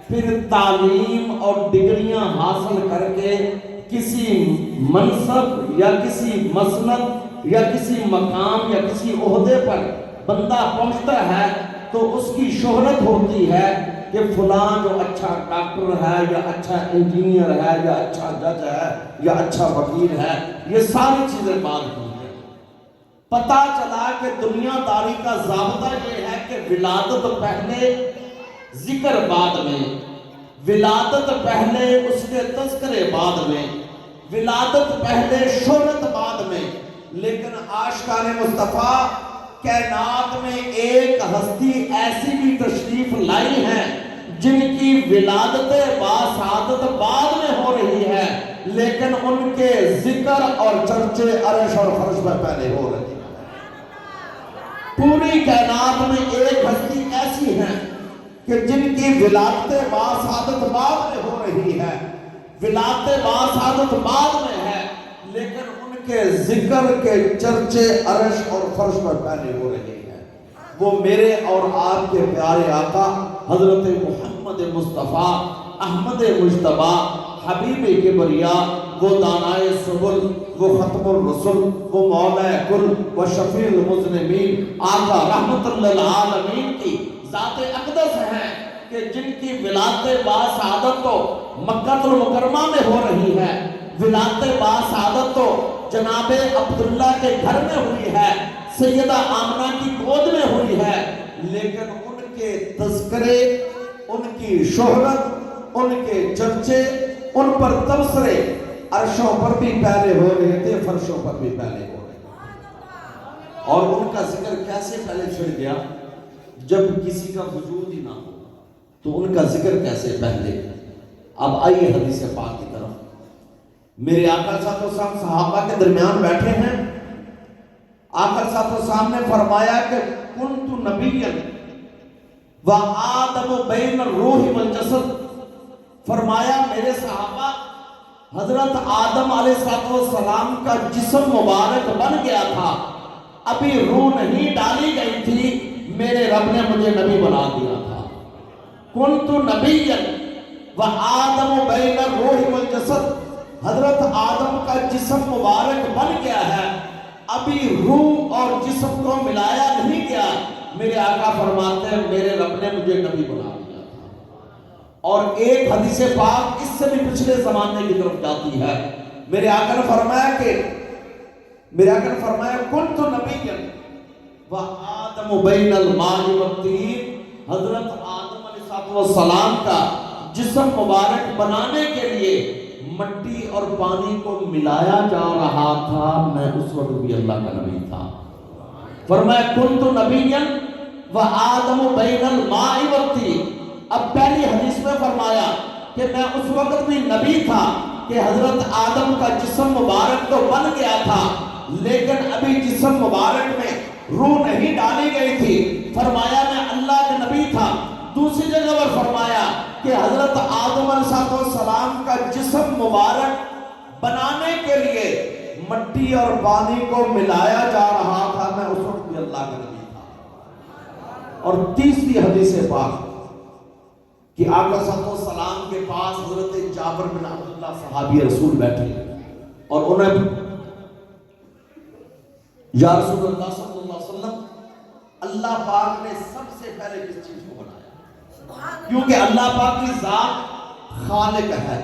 پھر تعلیم اور ڈگریاں حاصل کر کے کسی منصب یا کسی مسند یا کسی مقام یا کسی عہدے پر بندہ پہنچتا ہے تو اس کی شہرت ہوتی ہے کہ فلاں جو اچھا ڈاکٹر ہے یا اچھا انجینئر ہے یا اچھا جج ہے یا اچھا وکیل ہے، یہ ساری چیزیں بعد کی ہیں۔ پتہ چلا کہ دنیا داری کا ضابطہ یہ ہے کہ ولادت پہلے ذکر بعد میں، ولادت پہلے اس کے تذکرے بعد میں، ولادت پہلے شہرت بعد میں۔ لیکن عاشقان مصطفیٰ کائنات میں ایک ہستی ایسی بھی تشریف لائی ہیں جن کی ولادت باسعادت بعد میں ہو رہی ہے، لیکن ان کے ذکر اور چرچے عرش اور فرش پر پہلے ہو رہی ہیں۔ پوری کائنات میں ایک ہستی ایسی ہے کہ جن کی ولادت باسعادت بعد میں ہو رہی ہے، ولادت باسعادت بعد میں ہے، لیکن ان کے ذکر کے چرچے عرش اور فرش پر پہلے ہو رہے ہیں۔ وہ میرے اور آپ کے پیارے آقا حضرت محمد مصطفیٰ احمد مجتبیٰ حبیب کبریا، وہ دانائے سبل، وہ ختم الرسل، وہ مولا کل، وہ شفیع المذنبین، آقا رحمت للعالمین کی ذات اقدس ہے کہ جن کی ولادت باسعادت تو مکہ المکرمہ میں ہو رہی ہے، ولادت باسعادت تو جناب عبداللہ کے گھر میں ہوئی ہے، سیدہ آمنہ کی گود میں ہوئی ہے، لیکن ان کے تذکرے، ان کی شہرت، ان کے چرچے، ان پر تبصرے عرشوں پر بھی پہلے ہو رہے تھے، فرشوں پر بھی پہلے ہو رہے تھے۔ اور ان کا ذکر کیسے پہلے چھڑ گیا؟ جب کسی کا وجود ہی نہ ہو تو ان کا ذکر کیسے پہلے؟ اب آئیے حدیث پاک کی طرف۔ میرے آقا صلی اللہ علیہ وسلم صحابہ کے درمیان بیٹھے ہیں، آقا صلی اللہ علیہ وسلم نے فرمایا کہ کنت نبیا وآدم بین الروح والجسد، فرمایا میرے صحابہ حضرت آدم علیہ السلام کا جسم مبارک بن گیا تھا، ابھی روح نہیں ڈالی گئی تھی، میرے رب نے مجھے نبی بنا دیا تھا۔ کنت نبیا وآدم بین الروح والجسد، حضرت آدم کا جسم مبارک بن گیا ہے، ابھی روح اور جسم کو ملایا نہیں گیا، میرے آقا فرماتے ہیں میرے رب نے مجھے نبی بنا دیا تھا۔ اور ایک حدیث پاک اس سے بھی پچھلے زمانے کی طرف جاتی ہے، میرے آقا نے فرمایا کنت نبیا وآدم بین الماء والطین، حضرت آدم علیہ السلام کا جسم مبارک بنانے کے لیے مٹی اور پانی کو ملایا جا رہا تھا، میں اس وقت بھی اللہ کا نبی تھا۔ فرمایا کنت نبیا وآدم بین الماء والطین۔ اب پہلی حدیث میں فرمایا کہ میں اس وقت بھی نبی تھا کہ حضرت آدم کا جسم مبارک تو بن گیا تھا، لیکن ابھی جسم مبارک میں روح نہیں ڈالی گئی تھی، فرمایا میں اللہ کا نبی تھا۔ دوسری جگہ پر فرمایا کہ حضرت آدم علیہ السلام کا جسم مبارک بنانے کے لیے مٹی اور پانی کو ملایا جا رہا تھا، میں اس وقت بھی اللہ کا نبی تھا۔ اور تیسری حدیث پاک کہ آقا صلی اللہ علیہ وسلم کے پاس حضرت جابر بن عبداللہ صحابی رسول بیٹھے اور انہیں یا رسول اللہ صلی اللہ علیہ وسلم، اللہ پاک نے سب سے پہلے کس چیز کو بنایا؟ کیونکہ اللہ پاک کی ذات خالق ہے،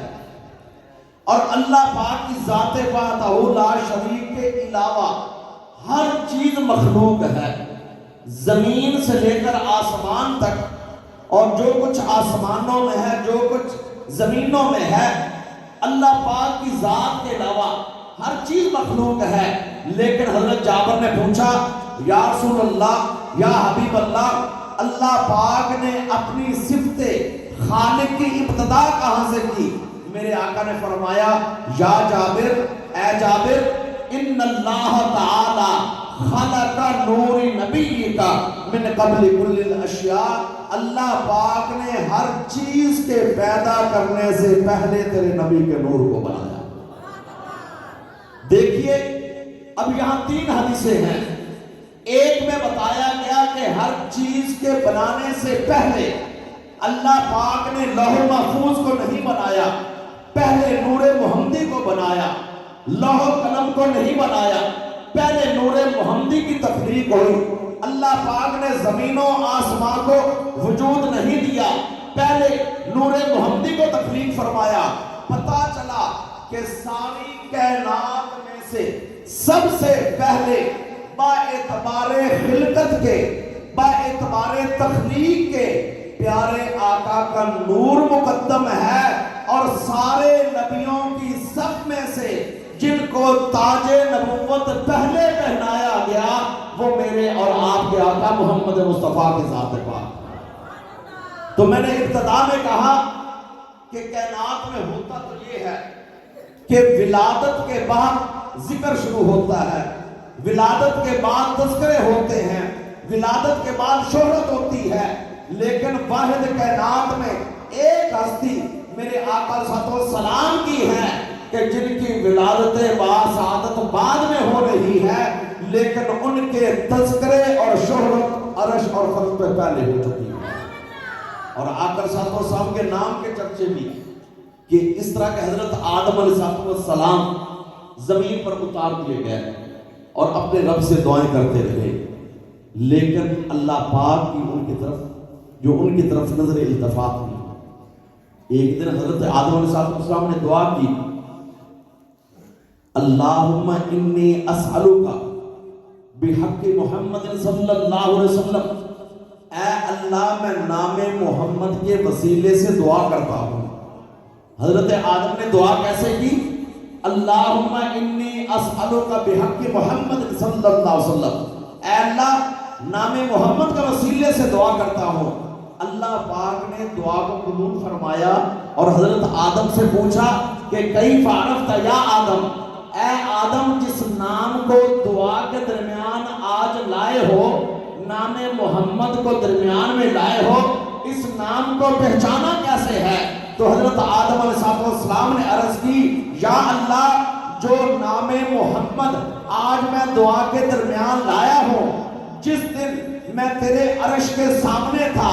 اور اللہ پاک کی ذات وحدہ لا شریک کے علاوہ ہر چیز مخلوق ہے، زمین سے لے کر آسمان تک، اور جو کچھ آسمانوں میں ہے، جو کچھ زمینوں میں ہے، اللہ پاک کی ذات کے علاوہ ہر چیز مخلوق ہے۔ لیکن حضرت جابر نے پوچھا یا رسول اللہ، یا حبیب اللہ، اللہ پاک نے اپنی صفت خالق کی ابتدا کہاں سے کی؟ میرے آقا نے فرمایا یا جابر، اے جابر، ان اللہ تعالی خلق نور نبی کا من قبل کل الاشیاء، اللہ پاک نے ہر چیز کے پیدا کرنے سے پہلے تیرے نبی کے نور کو بنایا۔ دیکھیے اب یہاں تین حدیثیں ہیں، ایک میں بتایا گیا کہ ہر چیز کے بنانے سے پہلے اللہ پاک نے لوح محفوظ کو نہیں بنایا، پہلے نور محمدی کو بنایا، لوح قلم کو نہیں بنایا، پہلے نور محمدی کی تخلیق ہوئی۔ اللہ پاک نے زمین و آسمان کو وجود نہیں دیا، پہلے نور محمدی کو تخلیق فرمایا۔ پتہ چلا کہ ساری کائنات میں سے سب سے پہلے با اعتبار خلقت کے، با اعتبار تخلیق کے پیارے آقا کا نور مقدم ہے، اور سارے نبیوں کی صف میں سے جن کو تاج نبوت پہلے پہنایا گیا وہ میرے اور آپ کے آقا محمد مصطفیٰ کی ذات پاک۔ تو میں نے ابتدا میں کہا کہ کائنات میں ہوتا تو یہ ہے کہ ولادت کے بعد ذکر شروع ہوتا ہے، ولادت کے بعد تذکرے ہوتے ہیں، ولادت کے بعد شہرت ہوتی ہے، لیکن واحد کائنات میں ایک ہستی میرے آقا صلی اللہ علیہ وسلم کی ہے کہ جن کی ولادت باسعادت بعد میں ہو رہی ہے، لیکن ان کے تذکرے اور شہرت عرش اور فرش پہ پہلے ہو چکی ہے۔ اور آقا صلی اللہ علیہ وسلم کے نام کے چرچے بھی کہ اس طرح کہ حضرت آدم علیہ السلام زمین پر اتار دیے گئے اور اپنے رب سے دعائیں کرتے رہے، لیکن اللہ پاک کی ان کی طرف نظر التفات ہوئی۔ ایک دن حضرت آدم علیہ السلام نے دعا کی، اللہم انی اسألک بحق محمد صلی اللہ علیہ وسلم، اے اللہ میں نام محمد کے وسیلے سے دعا کرتا ہوں۔ حضرت آدم نے دعا کیسے کی؟ اللہم انی اسألک بحق محمد صلی اللہ علیہ وسلم، اے اللہ نام محمد کے وسیلے سے دعا کرتا ہوں۔ اللہ پاک نے دعا کو قبول فرمایا اور حضرت آدم سے پوچھا کہ کیف عرفت یا آدم، اے آدم جس نام کو دعا کے درمیان آج لائے ہو، نام محمد کو درمیان میں لائے ہو، اس نام کو پہچانا کیسے ہے؟ تو حضرت آدم علیہ السلام نے عرض کی یا اللہ جو نام محمد آج میں دعا کے درمیان لایا ہوں، جس دن میں تیرے عرش کے سامنے تھا،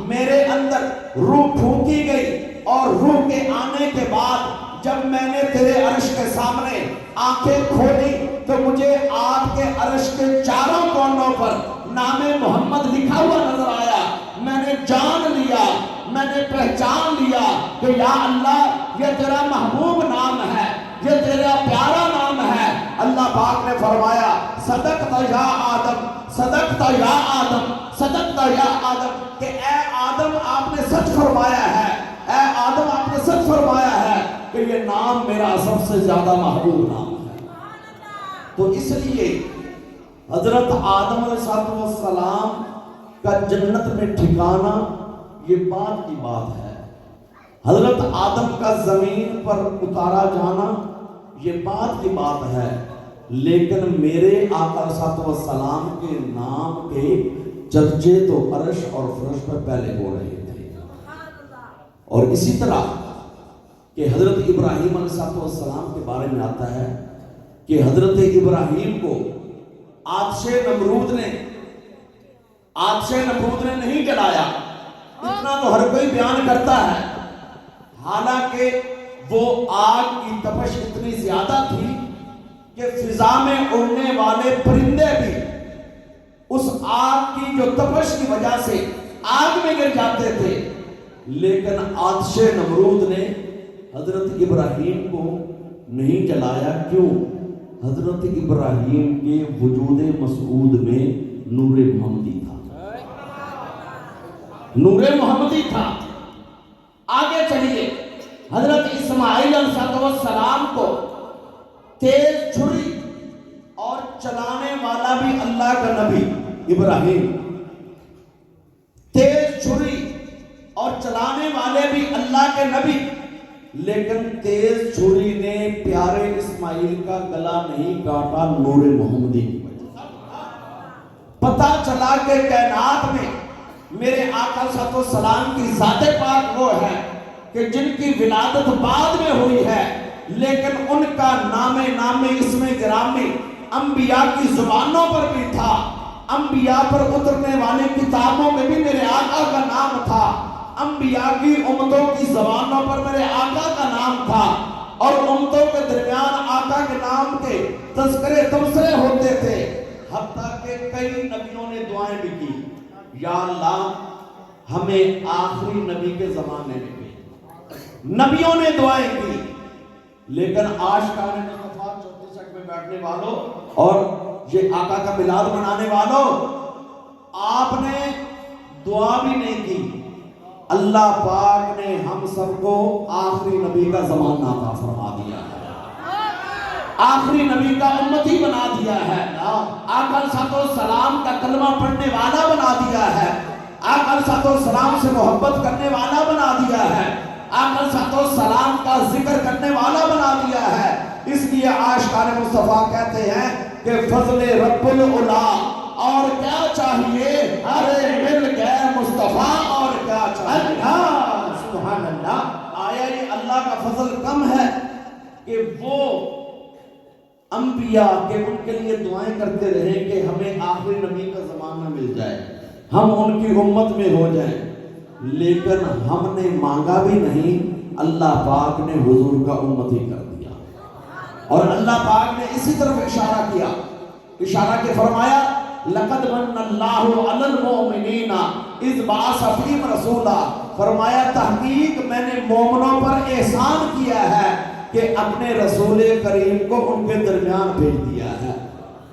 میرے اندر روح پھونکی گئی اور روح کے آنے کے بعد جب میں نے تیرے عرش کے سامنے آنکھیں کھولی تو مجھے آپ کے عرش کے چاروں کونوں پر نام محمد لکھا ہوا نظر آیا۔ میں نے جان لیا، میں نے پہچان لیا کہ یا اللہ یہ تیرا محبوب نام ہے، یہ تیرا پیارا نام ہے۔ اللہ پاک نے فرمایا صدقت یا آدم، صدقت یا آدم، صدقت یا آدم، کہ اے آدم آپ نے سچ فرمایا ہے، اے آدم آپ نے سچ فرمایا ہے کہ یہ نام میرا سب سے زیادہ محبوب نام ہے۔ تو اس لیے حضرت آدم علیہ السلام کا جنت میں ٹھکانہ یہ بات کی بات ہے، حضرت آدم کا زمین پر اتارا جانا یہ بات کی بات ہے، لیکن میرے آقا علیہ السلام کے نام کے چرچے تو عرش اور فرش پر پہلے ہو رہے تھے۔ اور اسی طرح کہ حضرت ابراہیم علیہ السلام کے بارے میں آتا ہے کہ حضرت ابراہیم کو آتش نمرود نے نہیں جلایا، اتنا تو ہر کوئی بیان کرتا ہے، حالانکہ وہ آگ کی تپش اتنی زیادہ تھی کہ فضا میں اڑنے والے پرندے بھی اس آگ کی جو تپش کی وجہ سے آگ میں گر جاتے تھے، لیکن آتش نمرود نے حضرت ابراہیم کو نہیں جلایا۔ کیوں؟ حضرت ابراہیم کے وجود مسعود میں نور محمدی تھا، نور محمدی تھا۔ آگے چلیے، حضرت اسماعیل علیہ السلام کو تیز چھری اور چلانے والا بھی اللہ کا نبی ابراہیم، تیز چھری اور چلانے والے بھی اللہ کے نبی، لیکن تیز چھری نے پیارے اسماعیل کا گلا نہیں کاٹا نور محمدی کی وجہ سے۔ پتہ چلا کہ کائنات میں میرے آقا صلی اللہ علیہ وسلم کی ذات پاک وہ ہے کہ جن کی ولادت بعد میں ہوئی ہے، لیکن ان کا نام اسم گرامی انبیاء کی زبانوں پر بھی تھا، انبیاء پر اترنے والے کتابوں میں بھی میرے آقا کا نام تھا، انبیاء کی امتوں کی زبانوں پر میرے آقا کا نام تھا، اور امتوں کے درمیان آقا کے نام کے تذکرے تبصرے ہوتے تھے، حتیٰ کہ کئی نبیوں نے دعائیں بھی کی یا اللہ ہمیں آخری نبی کے زمانے میں بھی نبیوں نے دعائیں کی، لیکن عاشقان مصطفیٰ 34 میں بیٹھنے والوں اور یہ آقا کا میلاد منانے والوں، آپ نے دعا بھی نہیں کی۔ اللہ پاک نے ہم سب کو آخری نبی کا زمانہ عطا فرما دیا ہے، آخری نبی کا امتی بنا دیا ہے، آقا صلی اللہ علیہ وسلم کا کلمہ پڑھنے والا بنا دیا ہے، آقا صلی اللہ علیہ وسلم سے محبت کرنے والا بنا دیا ہے، آقا صلی اللہ علیہ وسلم کا ذکر کرنے والا بنا دیا ہے۔ اس لیے عاشقان مصطفیٰ کہتے ہیں کہ فضل رب العلا اور کیا چاہیے، ارے مل گئے مصطفیٰ اور کیا چاہیے۔ سبحان اللہ، آیا یہ اللہ کا فضل کم ہے کہ وہ انبیاء کہ ان کے لیے دعائیں کرتے رہیں کہ ہمیں آخری نبی کا زمانہ مل جائے، ہم ان کی امت میں ہو جائیں، لیکن ہم نے مانگا بھی نہیں، اللہ پاک نے حضور کا امتی کر دیا۔ اور اللہ پاک نے اسی طرف اشارہ کیا، اشارہ کے فرمایا لقد من اللہ علی المؤمنین اذ بعث فیہم رسولا، فرمایا تحقیق میں نے مومنوں پر احسان کیا ہے کہ اپنے رسول کریم کو ان کے درمیان بھیج دیا ہے۔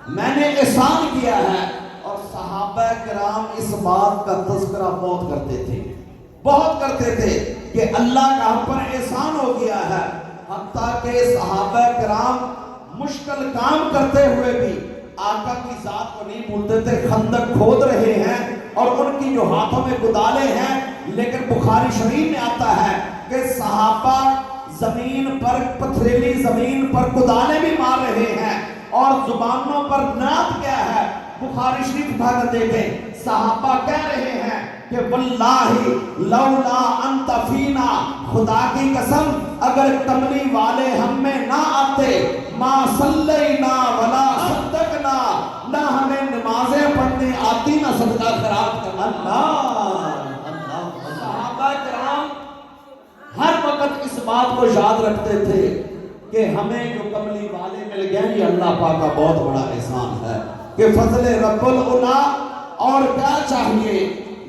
میں نے احسان کیا ہے. اور صحابہ کرام اس بات کا تذکرہ بہت کرتے تھے کہ اللہ کا ہم پر احسان ہو گیا ہے. حتیٰ کہ صحابہ کرام مشکل کام کرتے ہوئے بھی آقا کی ذات کو نہیں بھولتے تھے. خندق کھود رہے ہیں اور ان کی جو ہاتھوں میں کدالیں ہیں، لیکن بخاری شریف میں آتا ہے کہ صحابہ زمین پر، پتھریلی زمین پر کدالیں بھی مار رہے ہیں اور زبانوں پر نعت کیا ہے. بخاری شریف اٹھا کر دیکھیں، صحابہ کہہ رہے ہیں کہ واللہ لولا انت فینا، خدا کی قسم اگر کملی والے ہم میں نہ آتے، ما صلینا ولا صدقنا، نہ ہمیں نمازیں پڑھنے آتی نہ صدقہ خیرات کرنا. صحابہ کرام ہر وقت اس بات کو یاد رکھتے تھے کہ ہمیں جو کملی والے مل گئے یہ اللہ پاک کا بہت بڑا احسان ہے کہ فضل رب العلا. اور کیا چاہیے؟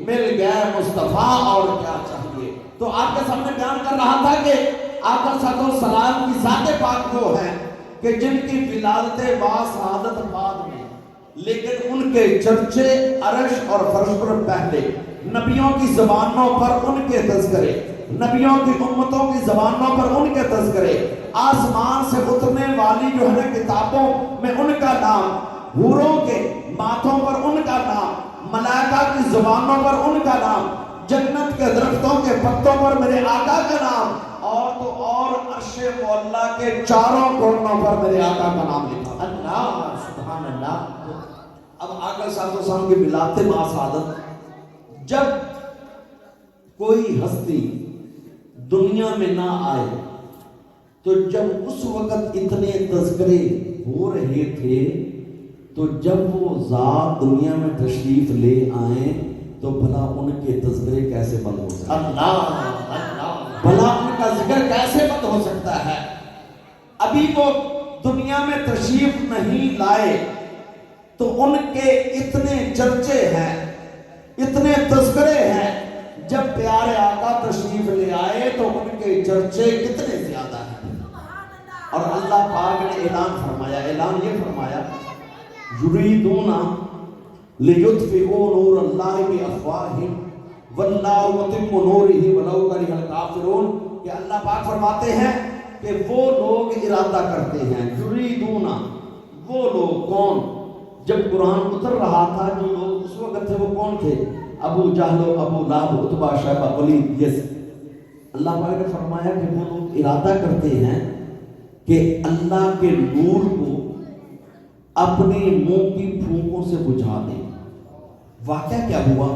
مل گئے مصطفیٰ، اور کیا چاہیے؟ تو آپ کے سامنے بیان کر رہا تھا کہ آقا صلی اللہ علیہ وسلم کی ذات پاک وہ ہے کہ جن کی ولادت باسعادت بعد میں، لیکن ان کے چرچے عرش اور فرش پر پہلے. نبیوں کی زبانوں پر ان کے تذکرے، نبیوں کی امتوں کی زبانوں پر ان کے تذکرے، آسمان سے اترنے والی جو ہے کتابوں میں ان کا نام، حوروں کے ماتھوں پر ان کا نام، ملائکہ کی زبانوں پر ان کا نام، جنت کے درختوں کے پتوں پر میرے آقا کا نام، اور تو اور عرش معلیٰ کے چاروں کونوں پر میرے آقا کا نام لکھا. اللہ سبحان اللہ. اب آقا صلی اللہ علیہ وسلم کی ولادت باسعادت، جب کوئی ہستی دنیا میں نہ آئے تو جب اس وقت اتنے تذکرے ہو رہے تھے، تو جب وہ ذات دنیا میں تشریف لے آئیں تو بھلا ان کے تذکرے کیسے بند ہو سکتے ہیں؟ بھلا ان کا ذکر کیسے بند ہو سکتا ہے؟ ابھی وہ دنیا میں تشریف نہیں لائے تو ان کے اتنے چرچے ہیں، اتنے تذکرے ہیں. جب پیارے آقا تشریف لے آئے تو ان کے چرچے کتنے زیادہ ہیں. اور اللہ پاک نے اعلان فرمایا، اعلان یہ فرمایا یریدون لیطفئوا نور اللہ بافواہہم واللہ متم نورہ ولو کرہ الکافرون، کہ اللہ پاک فرماتے ہیں کہ وہ لوگ ارادہ کرتے ہیں، یریدون، وہ لوگ کون؟ جب قرآن اتر رہا تھا جو لوگ اس وقت تھے وہ کون تھے؟ ابو جہل و ابو لہب، عتبہ، شیبہ، ولید. یس، اللہ پاک نے فرمایا کہ وہ لوگ ارادہ کرتے ہیں کہ اللہ کے نور کو اپنے منہ کی پھونکوں سے بجھا دیں. واقعہ کیا ہوا؟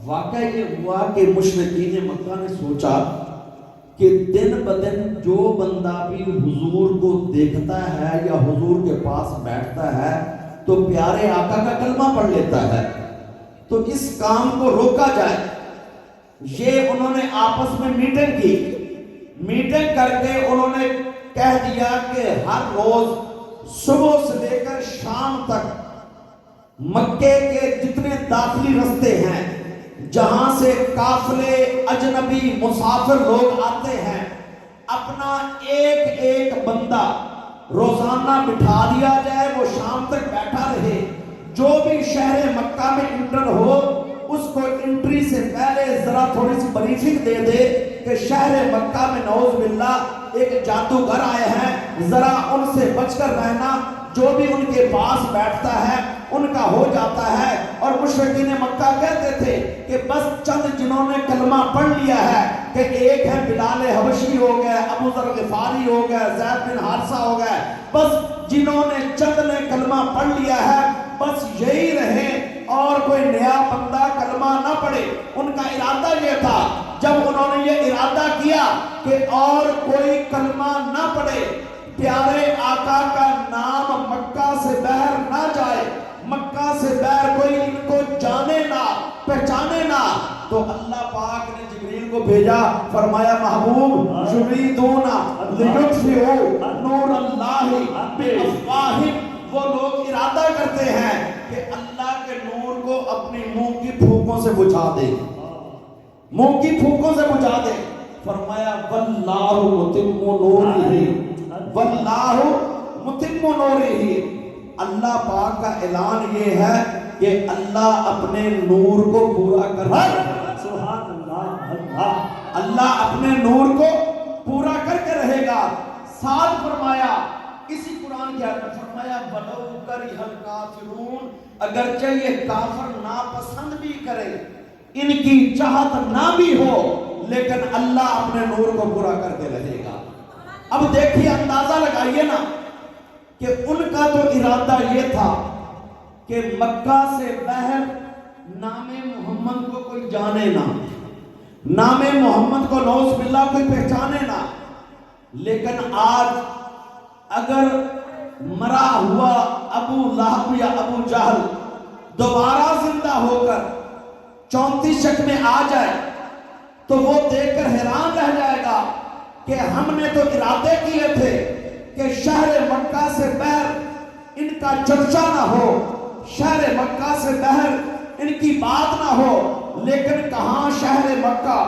واقعہ یہ ہوا کہ مشرکین مکہ نے سوچا کہ دن بدن جو بندہ بھی حضور کو دیکھتا ہے یا حضور کے پاس بیٹھتا ہے تو پیارے آقا کا کلمہ پڑھ لیتا ہے، تو اس کام کو روکا جائے. یہ انہوں نے آپس میں میٹنگ کی. میٹنگ کر کے انہوں نے کہہ دیا کہ ہر روز صبح سے لے کر شام تک مکے کے جتنے داخلی رستے ہیں جہاں سے قافلے اجنبی مسافر لوگ آتے ہیں، اپنا ایک ایک بندہ روزانہ بٹھا دیا جائے، وہ شام تک بیٹھا رہے. جو بھی شہر مکہ میں انٹر ہو اس کو انٹری سے پہلے ذرا تھوڑی سی بریفنگ دے دے کہ شہر مکہ میں نعوذ باللہ ایک جادوگر آئے ہیں، ذرا ان سے بچ کر رہنا. جو بھی ان کے پاس بیٹھتا ہے ان کا ہو جاتا ہے. اور مشرکین مکہ کہتے تھے کہ بس چند جنہوں نے کلمہ پڑھ لیا ہے، کہ ایک ہے بلال حبشی ہو گئے، ابو ذر غفاری ہو گئے، زید بن حارثہ ہو گئے، بس جنہوں نے چند نے کلمہ پڑھ لیا ہے بس یہی رہے اور کوئی نیا بندہ کلمہ نہ پڑھے. ان کا ارادہ یہ تھا. جب انہوں نے یہ ارادہ کیا کہ اور کوئی کلمہ نہ پڑھے، پیارے آقا کا نام مکہ سے باہر نہ جائے، مکہ سے باہر کوئی ان کو جانے نہ پہچانے نہ، تو اللہ پاک نے جبریل کو بھیجا، فرمایا محبوب یریدون لیطفئوا نور اللہ بافواہہم، وہ لوگ ارادہ کرتے ہیں کہ اللہ کے نور کو اپنی منہ کی پھونکوں سے بجھا دے، منہ کی پھونکوں سے بجھا دے. فرمایا واللہ متم نورہ، واللہ متم نورہ، اللہ پاک کا اعلان یہ ہے کہ اللہ اپنے نور کو پورا کر رہا ہے. سبحان اللہ اللہ اللہ اپنے نور کو پورا کر کے رہے گا. ساتھ فرمایا اسی قرآن کی آیت میں فرمایا وَلَوْ كَرِهَ الْكَافِرُونَ, اگرچہ یہ کافر ناپسند بھی کرے, ان کی چاہت نہ بھی ہو, لیکن اللہ اپنے نور کو پورا کر کے رہے گا. اب دیکھیے, اندازہ لگائیے نا کہ ان کا تو ارادہ یہ تھا کہ مکہ سے باہر نام محمد کو کوئی جانے نہ, نام محمد کو نعوذ باللہ کوئی پہچانے نہ. لیکن آج اگر مرا ہوا ابو لہب یا ابو جہل دوبارہ زندہ ہو کر 34 شک میں آ جائے تو وہ دیکھ کر حیران رہ جائے گا کہ ہم نے تو ارادے کیے تھے کہ شہر مکہ سے باہر ان کا چرچا نہ ہو, شہر مکہ سے باہر ان کی بات نہ ہو. لیکن کہاں شہر مکہ,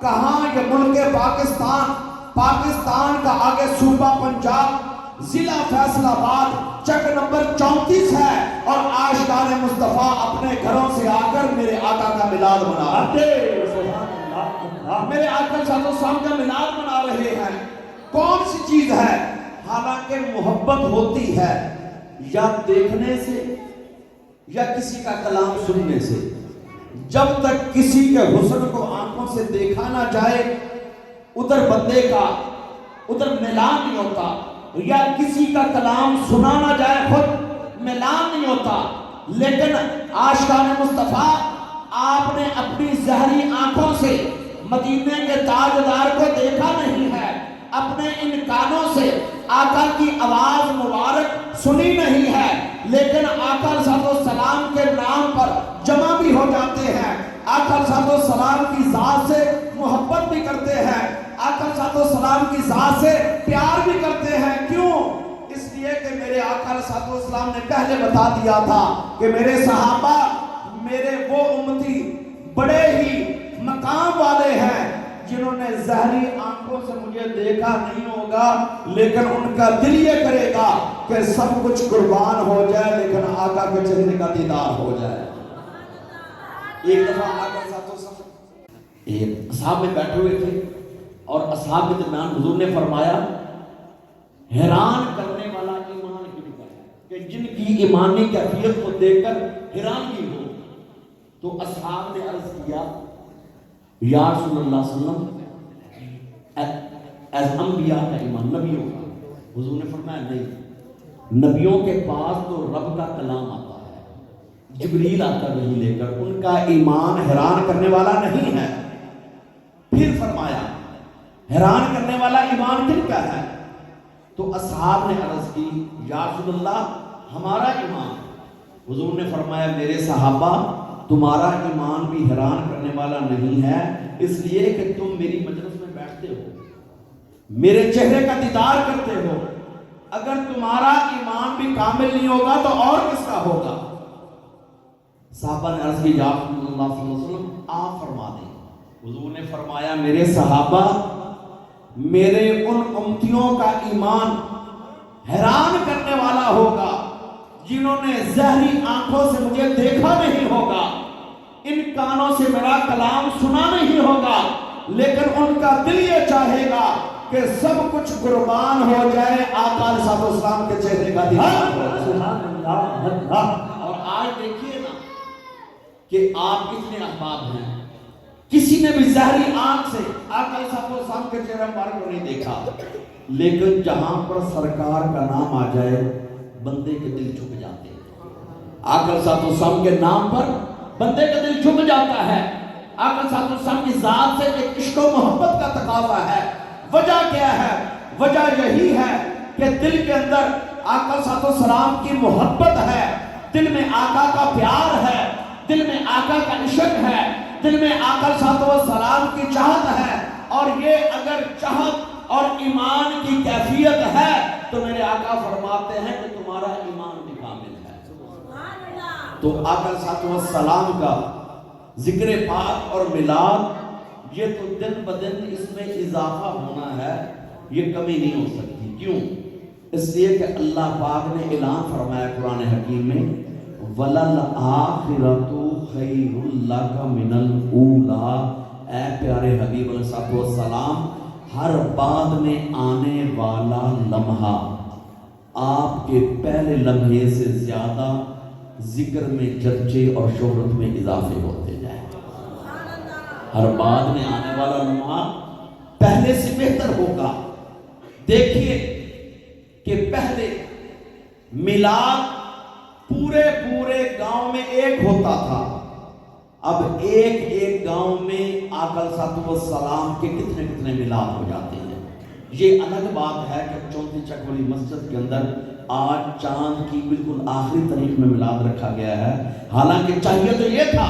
کہاں یہ ملک پاکستان, پاکستان کا آگے صوبہ پنجاب, ضلع فیصل آباد, چک نمبر 34 ہے, اور عاشقان مصطفیٰ اپنے گھروں سے آ کر میرے آقا کا میلاد منا میرے آقا صلی اللہ علیہ وسلم کا میلاد منا رہے ہیں. کون سی چیز ہے؟ حالانکہ محبت ہوتی ہے یا دیکھنے سے یا کسی کا کلام سننے سے. جب تک کسی کے حسن کو آنکھوں سے دیکھا نہ جائے, ادھر بندے کا ادھر ملان نہیں ہوتا, یا کسی کا کلام سنا نہ جائے خود ملان نہیں ہوتا. لیکن عاشقان مصطفیٰ آپ نے اپنی زہری آنکھوں سے مدینے کے تاجدار کو دیکھا نہیں ہے, اپنے ان کانوں سے آقا کی آواز مبارک سنی نہیں ہے, لیکن آقا صلی اللہ علیہ وسلم کے نام پر جمع بھی ہو جاتے ہیں, آقا صلی اللہ علیہ وسلم کی ذات سے محبت بھی کرتے ہیں, آقا صلی اللہ علیہ وسلم کی ذات سے پیار بھی کرتے ہیں. کیوں؟ اس لیے کہ میرے آقا صلی اللہ علیہ وسلم نے پہلے بتا دیا تھا کہ میرے صحابہ, میرے وہ امتی بڑے ہی مقام والے ہیں جنہوں نے ظاہری آنکھوں سے مجھے دیکھا نہیں ہوگا, لیکن ان کا دل یہ کرے گا کہ سب کچھ قربان ہو جائے لیکن آقا کے چہرے کا دیدار ہو جائے. ایک دفعہ آقا صلی اللہ علیہ وسلم ایک اصحاب میں بیٹھے ہوئے تھے, اور اصحاب کے درمیان حضور نے فرمایا حیران کرنے والا ایمان کن کا ہے, کہ جن کی ایمانی کیفیت کو دیکھ کر حیرانگی ہو. تو اصحاب نے عرض کیا یا رسول اللہ صلی اللہ علیہ وسلم, ایز انبیاء کا ایمان, نبیوں کا. حضور نے فرمایا نہیں, نبیوں کے پاس تو رب کا کلام آتا ہے, جبریل آتا نہیں لے کر, ان کا ایمان حیران کرنے والا نہیں ہے. پھر فرمایا حیران کرنے والا ایمان کن کا ہے؟ تو اصحاب نے عرض کی یا رسول اللہ ہمارا ایمان. حضور نے فرمایا میرے صحابہ تمہارا ایمان بھی حیران کرنے والا نہیں ہے, اس لیے کہ تم میری مجلس میں بیٹھتے ہو, میرے چہرے کا دیدار کرتے ہو. اگر تمہارا ایمان بھی کامل نہیں ہوگا تو اور کس کا ہوگا؟ صحابہ نے عرض کی یا رسول اللہ صلی اللہ علیہ وسلم آپ فرما دیں. حضور نے فرمایا میرے صحابہ میرے ان امتیوں کا ایمان حیران کرنے والا ہوگا جنہوں نے ظاہری آنکھوں سے مجھے دیکھا نہیں ہوگا, ان کانوں سے میرا کلام سنا نہیں ہوگا, لیکن ان کا دل یہ چاہے گا کہ سب کچھ قربان ہو جائے آقا علیہ السلام کے چہرے کا دیدار ہو جائے. اور آج دیکھیے نا کہ آپ کتنے احباب ہیں, کسی نے بھی ظاہری آنکھ سے آقا علیہ السلام کے چہرے مبارک کو نہیں دیکھا, لیکن جہاں پر سرکار کا نام آ جائے بندے کے دل جھک جاتے ہیں. آقا علیہ السلام کے نام پر بندے کا دل جھک جاتا ہے. آقا علیہ السلام کی ذات سے ایک عشق و محبت کا تقاضا ہے. وجہ کیا ہے؟ وجہ یہی ہے کہ دل کے اندر آقا علیہ السلام کی محبت ہے, دل میں آقا کا پیار ہے, دل میں آقا کا عشق ہے, دل میں آقا علیہ السلام کی چاہت ہے. اور یہ اگر چاہت اور ایمان کی کیفیت ہے تو میرے آقا فرماتے ہیں کہ تمہارا ایمان بھی کامل ہے. تو آقا علیہ السلام کا ذکر پاک اور میلاد یہ تو دن بدن اس میں اضافہ ہونا ہے, یہ کمی نہیں ہو سکتی. کیوں؟ اس لیے کہ اللہ پاک نے اعلان فرمایا قرآن حکیم میں وَلَلْآخِرَةُ خَيْرٌ لَكَ مِنَ الْأُولَىٰ۔ اے پیارے حبیب علیہ السلام، ہر بعد میں آنے والا لمحہ آپ کے پہلے لمحے سے زیادہ ذکر میں چرچے اور شہرت میں اضافے ہوتے جائیں۔ ہر بعد میں آنے والا لمحہ پہلے سے بہتر ہوگا۔ دیکھیے کہ پہلے میلاد پورے گاؤں میں ایک ہوتا تھا، اب ایک گاؤں میں آقا صلی اللہ علیہ وسلم کے کتنے میلاد ہو جاتے ہیں۔ یہ الگ بات ہے کہ 34 چک والی مسجد کے اندر آج چاند کی بالکل آخری تاریخ میں میلاد رکھا گیا ہے، حالانکہ چاہیے تو یہ تھا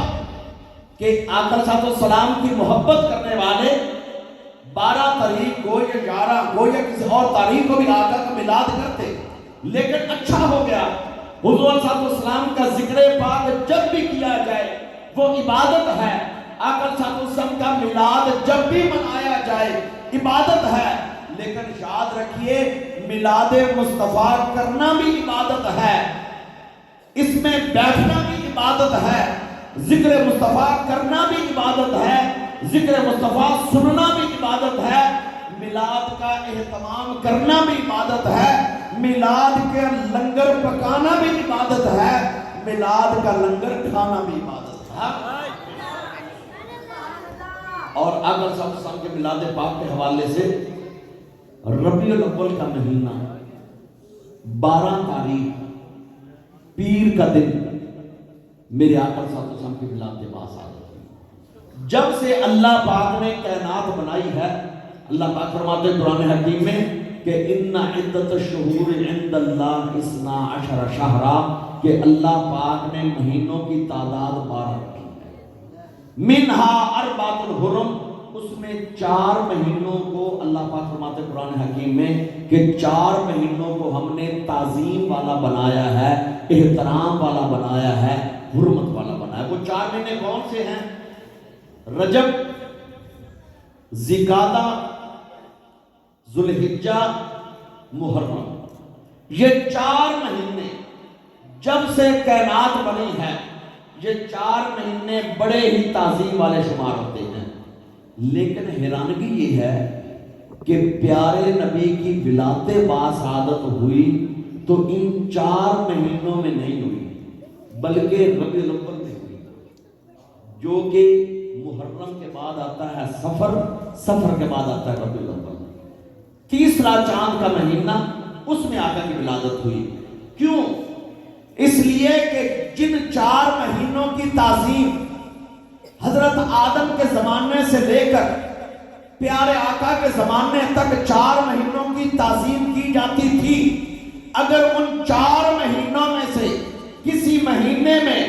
کہ آقا صلی اللہ علیہ وسلم کی محبت کرنے والے 12 تاریخ کو یا 11 کو یا کسی اور تاریخ کو بھی آقا کا میلاد کرتے، لیکن اچھا ہو گیا حضور صلی اللہ علیہ وسلم کا ذکر پاک جب بھی کیا جائے وہ عبادت ہے۔ آقا صلی اللہ علیہ وسلم کا میلاد جب بھی منایا جائے عبادت ہے، لیکن یاد رکھیے میلاد مصطفیٰ کرنا بھی عبادت ہے، اس میں بیٹھنا بھی عبادت ہے، ذکر مصطفیٰ کرنا بھی عبادت ہے، ذکر مصطفیٰ سننا بھی عبادت ہے، میلاد کا اہتمام کرنا بھی عبادت ہے، میلاد کے لنگر پکانا بھی عبادت ہے، میلاد کا لنگر کھانا بھی عبادت ہے۔ اور آقا صلی اللہ علیہ وسلم کے میلاد پاک کے حوالے سے ربیع الاول کا مہینہ 12 تاریخ پیر کا دن میرے آقا صلی اللہ علیہ وسلم کے میلاد کے پاس آ گئی۔ جب سے اللہ پاک نے کائنات بنائی ہے، اللہ پاک فرماتے ہیں قرآن حکیم میں کہ ان عدت الشہور عند اللہ 12 شہرا، کہ اللہ پاک نے مہینوں کی تعداد 12 رکھی ہے۔ منہا اربعۃ الحرم، اس میں 4 مہینوں کو اللہ پاک فرماتے ہیں قرآن حکیم میں کہ 4 مہینوں کو ہم نے تعظیم والا بنایا ہے، احترام والا بنایا ہے، حرمت والا بنایا ہے۔ وہ 4 مہینے کون سے ہیں؟ رجب، ذوالقعدہ، ذوالحجہ، محرم۔ یہ 4 مہینے جب سے کائنات بنی ہے، یہ 4 مہینے بڑے ہی تعظیم والے شمار ہوتے ہیں۔ لیکن حیرانگی یہ ہے کہ پیارے نبی کی ولادت باسعادت ہوئی تو ان 4 مہینوں میں نہیں ہوئی، بلکہ ربیع الاول میں ہوئی، جو کہ محرم کے بعد آتا ہے سفر کے بعد آتا ہے ربیع الاول۔ تیسرا چاند کا مہینہ، اس میں آقا کی ولادت ہوئی۔ کیوں؟ اس لیے کہ جن 4 مہینوں کی تعظیم حضرت آدم کے زمانے سے لے کر پیارے آقا کے زمانے تک 4 مہینوں کی تعظیم کی جاتی تھی، اگر ان 4 مہینوں میں سے کسی مہینے میں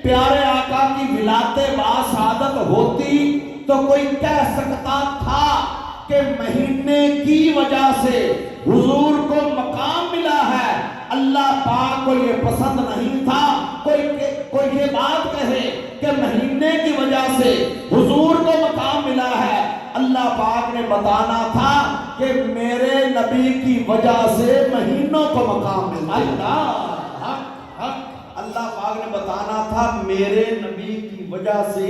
پیارے آقا کی ولادت باسعادت ہوتی تو کوئی کہہ سکتا تھا کہ مہینے کی وجہ سے حضور کو مقام ملا ہے۔ اللہ پاک کو یہ پسند نہیں تھا کوئی یہ بات کہے کہ مہینے کی وجہ سے حضور کو مقام ملا ہے۔ اللہ پاک نے بتانا تھا کہ میرے نبی کی وجہ سے مہینوں کو مقام ملتا ہے۔ اللہ پاک نے بتانا تھا میرے نبی کی وجہ سے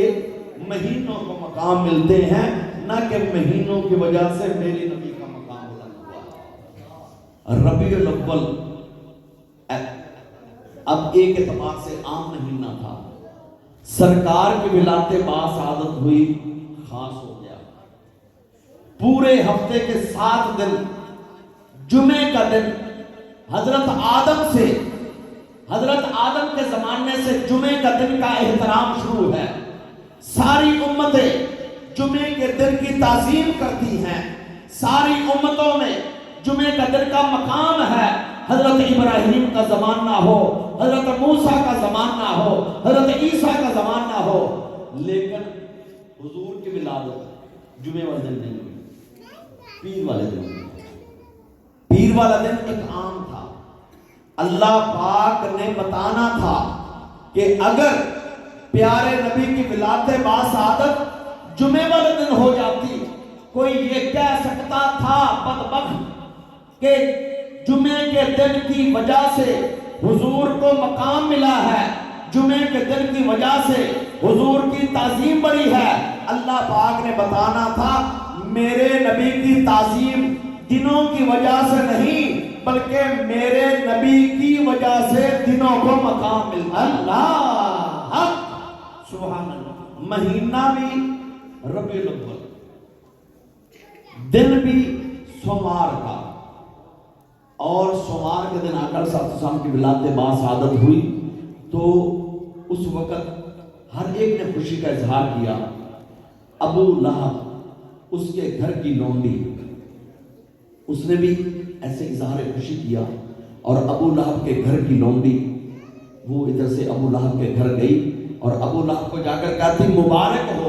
مہینوں کو مقام ملتے ہیں، نہ کہ مہینوں کی وجہ سے میرے نبی کا مقام بلند ہوا۔ ربیع الاول اب ایک اعتبار سے عام مہینہ تھا، سرکار کی ولادت باسعادت ہوئی، خاص ہو گیا۔ پورے ہفتے کے 7 دن جمعے کا دن حضرت آدم کے زمانے سے جمعے کا دن کا احترام شروع ہے۔ ساری امتیں جمعے کے دن کی تعظیم کرتی ہیں، ساری امتوں میں جمعے کا دن کا مقام ہے۔ حضرت ابراہیم کا زمانہ ہو، حضرت موسیٰ کا زمانہ ہو، حضرت عیسیٰ کا زمانہ ہو، لیکن حضور کی ولادت جمعے والے دن نہیں ہوئی، پیر والے دن ہوئی۔ پیر والا دن ایک عام تھا، اللہ پاک نے بتانا تھا کہ اگر پیارے نبی کی ولادت باسعادت جمعے والے دن ہو جاتی، کوئی یہ کہہ سکتا تھا بدبخت کہ جمعے کے دن کی وجہ سے حضور کو مقام ملا ہے، جمعے کے دن کی وجہ سے حضور کی تعظیم بڑی ہے۔ اللہ پاک نے بتانا تھا میرے نبی کی تعظیم دنوں کی وجہ سے نہیں بلکہ میرے نبی کی وجہ سے دنوں کو مقام ملتا ہے۔ اللہ حق سبحان اللہ۔ مہینہ بھی ربیع الاول، دن بھی سوموار کا، اور سوموار کے دن آقا صلی اللہ علیہ وسلم کی ولادت باسعادت ہوئی تو اس وقت ہر ایک نے خوشی کا اظہار کیا۔ ابو لہب اس کے گھر کی لونڈی، اس نے بھی ایسے اظہار خوشی کیا، اور ابو لہب کے گھر کی لونڈی وہ ادھر سے ابو لہب کے گھر گئی اور ابو لہب کو جا کر کہتی مبارک ہو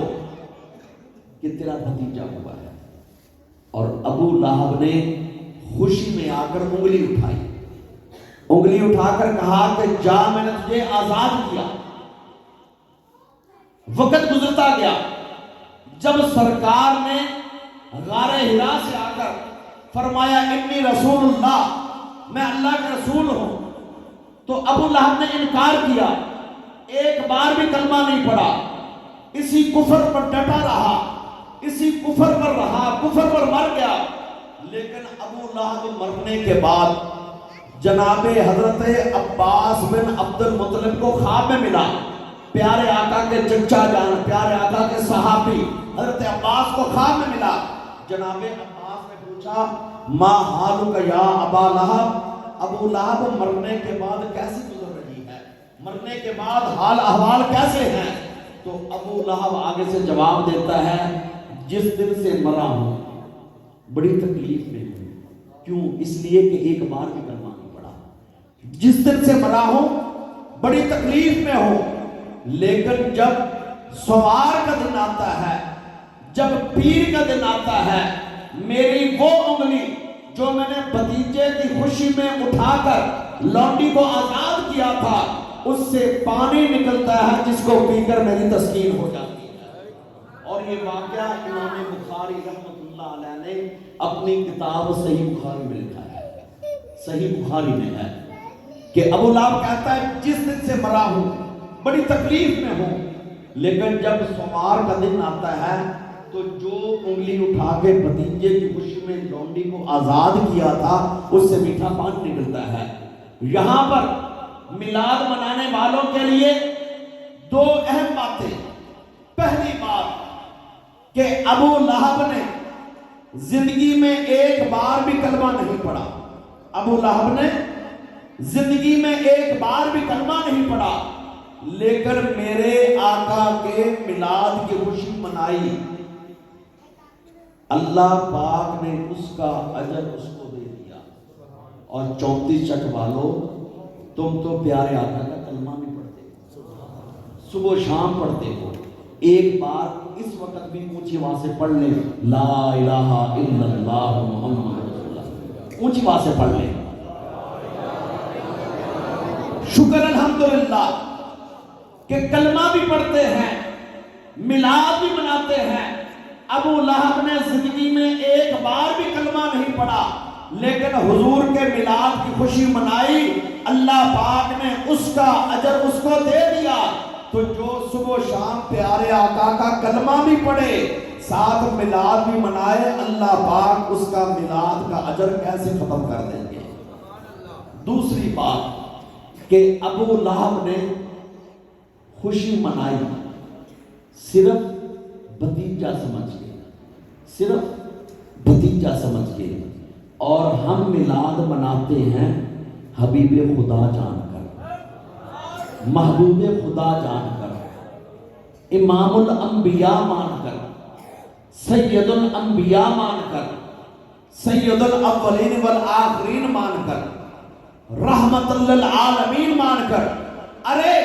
کہ تیرا بھتیجا ہوا ہے، اور ابو لہب نے خوشی میں آ کر انگلی اٹھائی، انگلی اٹھا کر کہا کہ جا میں نے تجھے آزاد کیا۔ وقت گزرتا گیا، جب سرکار نے غار حرا سے آ کر فرمایا انی رسول اللہ، میں اللہ کے رسول ہوں، تو ابو لہب نے انکار کیا، ایک بار بھی کلمہ نہیں پڑھا، اسی کفر پر ڈٹا رہا، اسی کفر پر رہا، کفر پر مر گیا۔ لیکن ابو لہب مرنے کے بعد جناب حضرت عباس بن عبد المطلب کو خواب میں ملا، پیارے آقا کے چچا جان، پیارے آقا کے صحابی حضرت عباس کو خواب میں ملا۔ جناب عباس نے پوچھا ما حالک یا ابا لہب، ابو لہب مرنے کے بعد کیسی گزر رہی ہے، مرنے کے بعد حال احوال کیسے ہیں؟ تو ابو لہب آگے سے جواب دیتا ہے جس دن سے مرا ہوں بڑی تکلیف میں ہوں۔ کیوں؟ اس لیے کہ ایک بار بھی کلمہ نہیں پڑھا۔ جس دن سے مرا ہوں بڑی تکلیف میں ہوں، لیکن جب سوار کا دن آتا ہے، جب پیر کا دن آتا ہے، میری وہ انگلی جو میں نے بھتیجے کی خوشی میں اٹھا کر لونڈی کو آزاد کیا تھا، اس سے پانی نکلتا ہے جس کو پی کر میری تسکین ہو جاتی ہے۔ اور یہ واقعہ امام بخاری رحمۃ اللہ علیہ نے اپنی کتاب صحیح بخاری میں لکھا ہے، صحیح بخاری میں ہے کہ ابو لہب کہتا ہے جس دن سے مرا ہوں بڑی تکلیف میں ہوں، لیکن جب سوموار کا دن آتا ہے تو جو انگلی اٹھا کے بھتیجے کی خوشی میں لونڈی کو آزاد کیا تھا اس سے میٹھا پانی نکلتا ہے۔ یہاں پر میلاد منانے والوں کے لیے دو اہم باتیں۔ پہلی بات کہ ابو لہب نے زندگی میں ایک بار بھی کلمہ نہیں پڑھا، ابو لہب نے زندگی میں ایک بار بھی کلمہ نہیں پڑھا، لیکن میرے آقا کے میلاد کی خوشی منائی، اللہ پاک نے اس کا اجر اس کو دے دیا۔ اور 34 چٹ والوں، تم تو پیارے آقا کا کلمہ نہیں پڑھتے، صبح و شام پڑھتے ہو، ایک بار اس وقت بھی اونچی آواز سے پڑھ لیں لا الہ الا اللہ محمد رسول اللہ، اونچی آواز سے پڑھ لیں۔ شکر الحمدللہ کہ کلمہ بھی پڑھتے ہیں، میلاد بھی مناتے ہیں۔ ابو لہب نے زندگی میں ایک بار بھی کلمہ نہیں پڑھا، لیکن حضور کے میلاد کی خوشی منائی، اللہ پاک نے اس کا اجر اس کو دے دیا۔ تو جو صبح و شام پیارے آقا کا کلمہ بھی پڑھے، ساتھ میلاد بھی منائے، اللہ پاک اس کا میلاد کا اجر کیسے ختم کر دیں گے۔ دوسری بات کہ ابو لہب نے خوشی منائی صرف بھتیجا سمجھ کے، صرف بھتیجا سمجھ کے، اور ہم میلاد مناتے ہیں حبیب خدا جان کر، محبوب خدا جان کر، امام الانبیاء مان کر، سید الانبیاء مان کر، سید الاولین والآخرین مان کر، رحمت للعالمین مان کر۔ ارے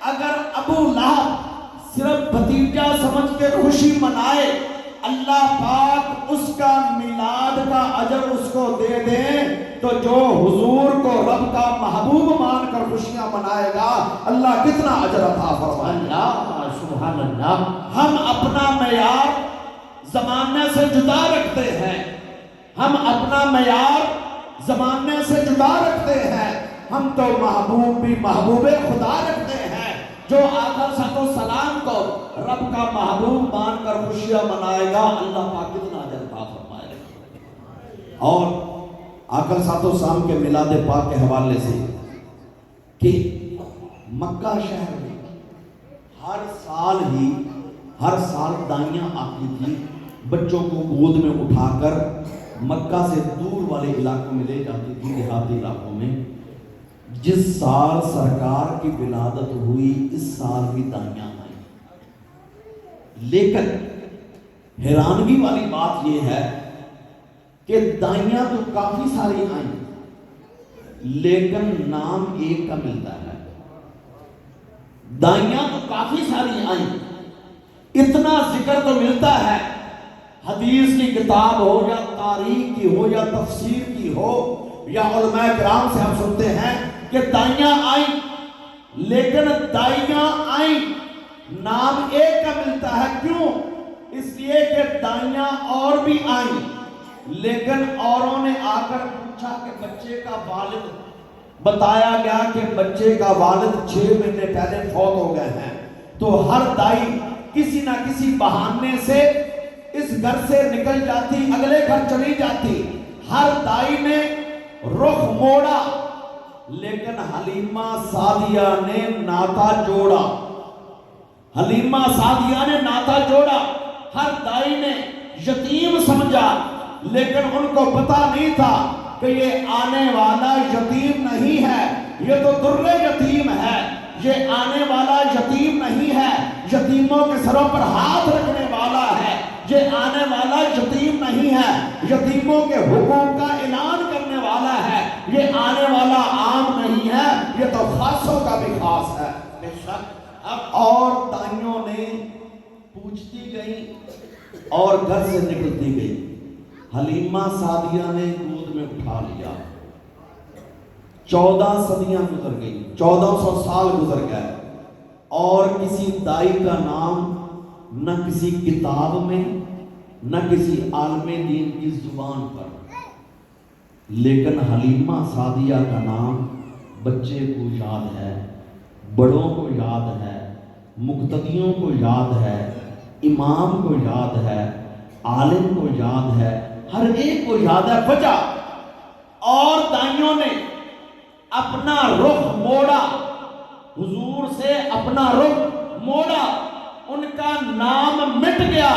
اگر ابو لہب صرف بھتیجا سمجھ کے خوشی منائے، اللہ پاک اس کا میلاد کا اجر اس کو دے دیں، تو جو حضور کو رب کا محبوب مان کر خوشیاں منائے گا اللہ کتنا اجر عطا فرمائے گا۔ سبحان اللہ۔ ہم اپنا معیار زمانے سے جدا رکھتے ہیں، ہم اپنا معیار زمانے سے جدا رکھتے ہیں، ہم تو محبوب بھی محبوب خدا رکھتے ہیں۔ جو آقا صلی اللہ علیہ وسلم کو رب کا محبوب مان کر خوشیاں منائے گا، اللہ پاک کتنا اجر عطا فرمائے گا۔ اور آقا صلی اللہ علیہ وسلم کے میلاد پاک کے حوالے سے کہ مکہ شہر میں ہر سال دائیاں آتی تھی، بچوں کو گود میں اٹھا کر مکہ سے دور والے علاقوں میں لے جاتی تھی، دیہاتی علاقوں میں۔ جس سال سرکار کی ولادت ہوئی اس سال بھی دائیاں آئیں، لیکن حیرانگی والی بات یہ ہے کہ دائیاں تو کافی ساری آئیں لیکن نام ایک کا ملتا ہے۔ دائیاں تو کافی ساری آئیں، اتنا ذکر تو ملتا ہے، حدیث کی کتاب ہو یا تاریخ کی ہو یا تفسیر کی ہو یا علماء کرام سے ہم سنتے ہیں کہ دائیاں آئیں، لیکن دائیاں آئیں نام ایک کا ملتا ہے۔ کیوں؟ اس لیے کہ دائیاں اور بھی آئیں، لیکن اوروں نے آ کر پوچھا کہ بچے کا والد، بتایا گیا کہ بچے کا والد 6 مہینے پہلے فوت ہو گئے ہیں۔ تو ہر دائی کسی نہ کسی بہانے سے اس گھر سے نکل جاتی، اگلے گھر چلی جاتی۔ ہر دائی نے رخ موڑا، لیکن حلیمہ سعدیہ نے ناتا جوڑا۔ حلیمہ سعدیہ نے ناتا جوڑا۔ ہر دائی نے یتیم سمجھا، لیکن ان کو پتا نہیں تھا کہ یہ آنے والا یتیم نہیں ہے، یہ تو در یتیم ہے، یہ آنے والا یتیم نہیں ہے، یتیموں کے سروں پر ہاتھ رکھنے والا ہے، یہ آنے والا یتیم نہیں ہے، یتیموں کے حقوق کا اعلان کرنے والا ہے، یہ آنے والا عام نہیں ہے، یہ تو خاصوں کا بھی خاص ہے۔ بے شک اب اور دائیوں نے پوچھتی گئی اور گھر سے نکلتی گئی۔ حلیمہ سعدیہ نے گود میں اٹھا لیا۔ 14 صدیاں گزر گئی، 1400 سال گزر گئے، اور کسی دائی کا نام نہ کسی کتاب میں نہ کسی عالم دین کی زبان پر، لیکن حلیمہ سعدیہ کا نام بچے کو یاد ہے، بڑوں کو یاد ہے، مقتدیوں کو یاد ہے، امام کو یاد ہے، عالم کو یاد ہے، ہر ایک کو یاد ہے۔ وجہ اور دائیوں نے اپنا رخ موڑا، حضور سے اپنا رخ موڑا، ان کا نام مٹ گیا۔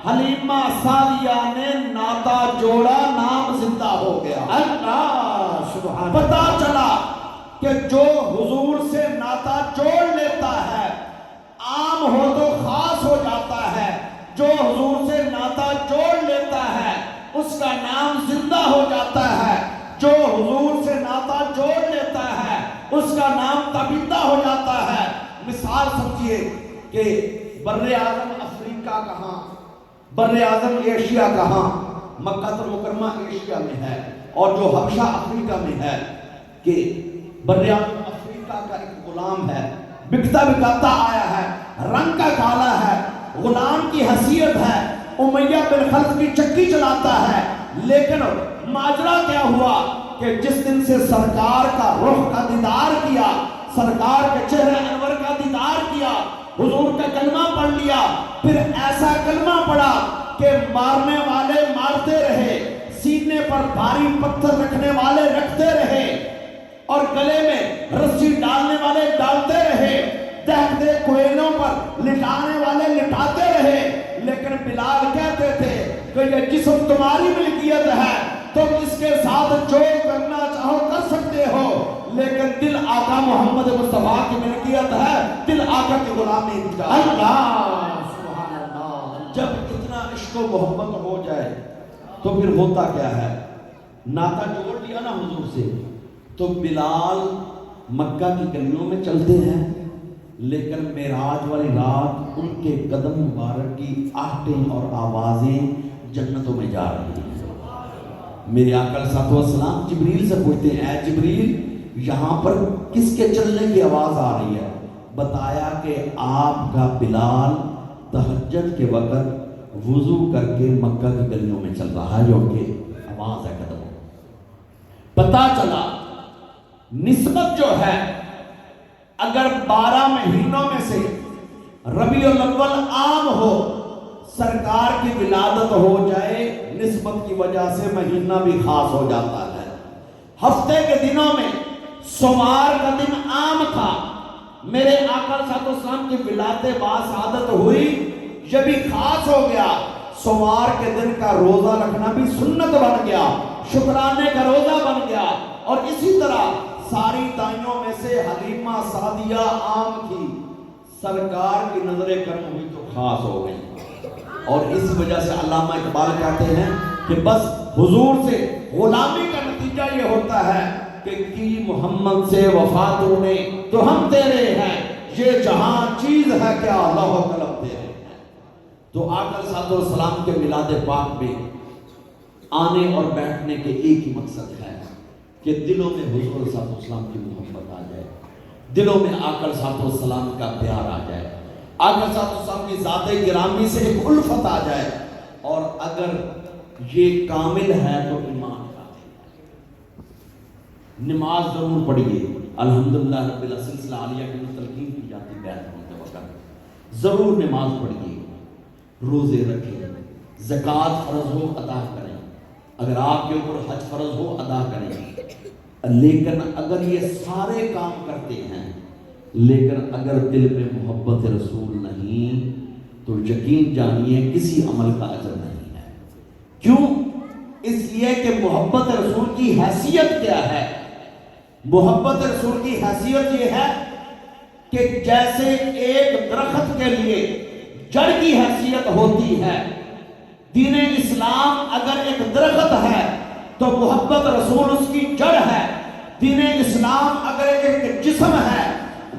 حلیمہ سعدیہ نے ناتا جوڑا، نام زندہ ہو گیا۔ اللہ سبحان، پتا چلا کہ جو حضور سے ناتا جوڑ لیتا ہے عام ہو تو خاص ہو جاتا ہے، جو حضور سے ناتا جوڑ لیتا ہے اس کا نام زندہ ہو جاتا ہے، جو حضور سے ناتا جوڑ لیتا ہے اس کا نام تابندہ ہو جاتا ہے۔ مثال سمجھیے کہ بر اعظم افریقہ کہاں، بر اعظم ایشیا کہاں؟ مکہ المکرمہ ایشیا میں ہے، اور جو حبشہ افریقہ میں ہے، کہ بر اعظم افریقہ کا ایک غلام ہے، بکتا بکاتا آیا ہے، رنگ کا کالا ہے، غلام کی حیثیت ہے، امیہ بن خلف کی چکی چلاتا ہے، لیکن ماجرا کیا ہوا کہ جس دن سے سرکار کا رخ کا دیدار کیا، سرکار کے چہرے انور کا دیدار کیا، حضور کا کلمہ پڑھ لیا، پھر ایسا کلمہ پڑھا کہ مارنے والے مارتے رہے، سینے پر بھاری پتھر رکھنے والے رکھتے رہے، اور گلے میں رسی ڈالنے والے ڈالتے رہے، دہتے کوئلوں پر لٹانے والے لٹاتے رہے، لیکن بلال کہتے تھے کہ یہ جسم تمہاری ملکیت ہے، تم اس کے ساتھ جو کرنا چاہو کر سکتے ہو، لیکن دل آقا محمد مصطفیٰ کی ملکیت ہے، دل آقا کی غلامی ہے۔ اللہ سبحان اللہ، جب اتنا عشق و محبت ہو جائے تو پھر ہوتا کیا ہے؟ ناتا جوڑ لیا نا حضور سے، تو بلال مکہ کی گلیوں میں چلتے ہیں، لیکن معراج والی رات ان کے قدم مبارک کی آہٹیں اور آوازیں جنتوں میں جا رہی ہیں۔ میرے آقا علیہ الصلوۃ والسلام جبریل سے پوچھتے ہیں، اے جبریل یہاں پر کس کے چلنے کی آواز آ رہی ہے؟ بتایا کہ آپ کا بلال تہجد کے وقت وضو کر کے مکہ کی گلیوں میں چل رہا ہے، جو ان کی آواز ہے قدموں۔ پتا چلا نسبت جو ہے اگر 12 مہینوں میں سے ربیع الاول عام ہو، سرکار کی ولادت ہو جائے، نسبت کی وجہ سے مہینہ بھی خاص ہو جاتا ہے۔ ہفتے کے دنوں میں سوموار کا دن عام تھا، میرے آقا صلی اللہ علیہ وسلم کی ولادت باسعادت ہوئی، یہ بھی خاص ہو گیا۔ سوموار کے دن کا روزہ رکھنا بھی سنت بن گیا، شکرانے کا روزہ بن گیا۔ اور اسی طرح ساری دائیوں میں سے حلیمہ سعدیہ عام تھی، سرکار کی نظر کرم ہوئی تو خاص ہو گئی۔ اور اس وجہ سے علامہ اقبال کہتے ہیں کہ بس حضور سے غلامی کا نتیجہ یہ ہوتا ہے کہ کی محمد سے وفا تو نے تو ہم تیرے ہیں، یہ جہاں چیز ہے کیا اللہ و قلم تیرے ہیں۔ تو آقا صلی اللہ علیہ وسلم کے میلاد پاک میں آنے اور بیٹھنے کے ایک ہی مقصد ہے کہ دلوں میں حضور صلی اللہ علیہ وسلم کی محبت آ جائے، دلوں میں آقا صلی اللہ علیہ وسلم کا پیار آ جائے، آقا صلی اللہ علیہ وسلم کی ذات گرامی سے ایک الفت آ جائے۔ اور اگر یہ کامل ہے تو ایمان کامل ہے۔ نماز ضرور پڑھیے، الحمدللہ رب العالمین سلسلہ عالیہ کی تلقین کی جاتی بیعت ہونے وقت ضرور نماز پڑھیے، روزے رکھیں، زکوٰۃ فرض ہو ادا کریں، اگر آپ کے اوپر حج فرض ہو ادا کریں۔ لیکن اگر یہ سارے کام کرتے ہیں لیکن اگر دل میں محبت رسول نہیں تو یقین جانیے کسی عمل کا اجر نہیں ہے۔ کیوں؟ اس لیے کہ محبت رسول کی حیثیت کیا ہے؟ محبت رسول کی حیثیت یہ ہے کہ جیسے ایک درخت کے لیے جڑ کی حیثیت ہوتی ہے، دین اسلام اگر ایک درخت ہے تو محبت رسول اس کی جڑ ہے۔ دین اسلام اگر ایک جسم ہے،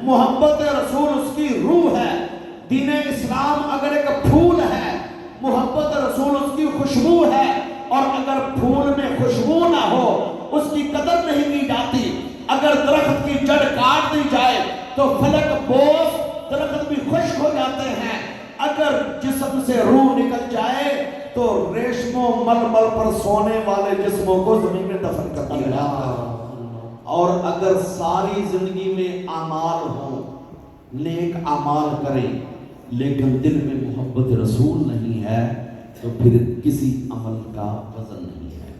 محبت رسول اس کی روح ہے۔ دین اسلام اگر ایک پھول ہے، محبت رسول اس کی خوشبو ہے۔ اور اگر پھول میں خوشبو نہ ہو اس کی قدر نہیں کی جاتی۔ اگر درخت کی جڑ کاٹ دی جائے تو فلک بوس درخت بھی خشک ہو جاتے ہیں۔ اگر جسم سے روح نکل جائے تو ریشم و ململ پر سونے والے جسموں کو زمین میں دفن کر دیا جاتا ہے۔ اور اگر ساری زندگی میں اعمال ہوں، نیک اعمال کریں لیکن دل میں محبت رسول نہیں ہے تو پھر کسی عمل کا وزن نہیں ہے۔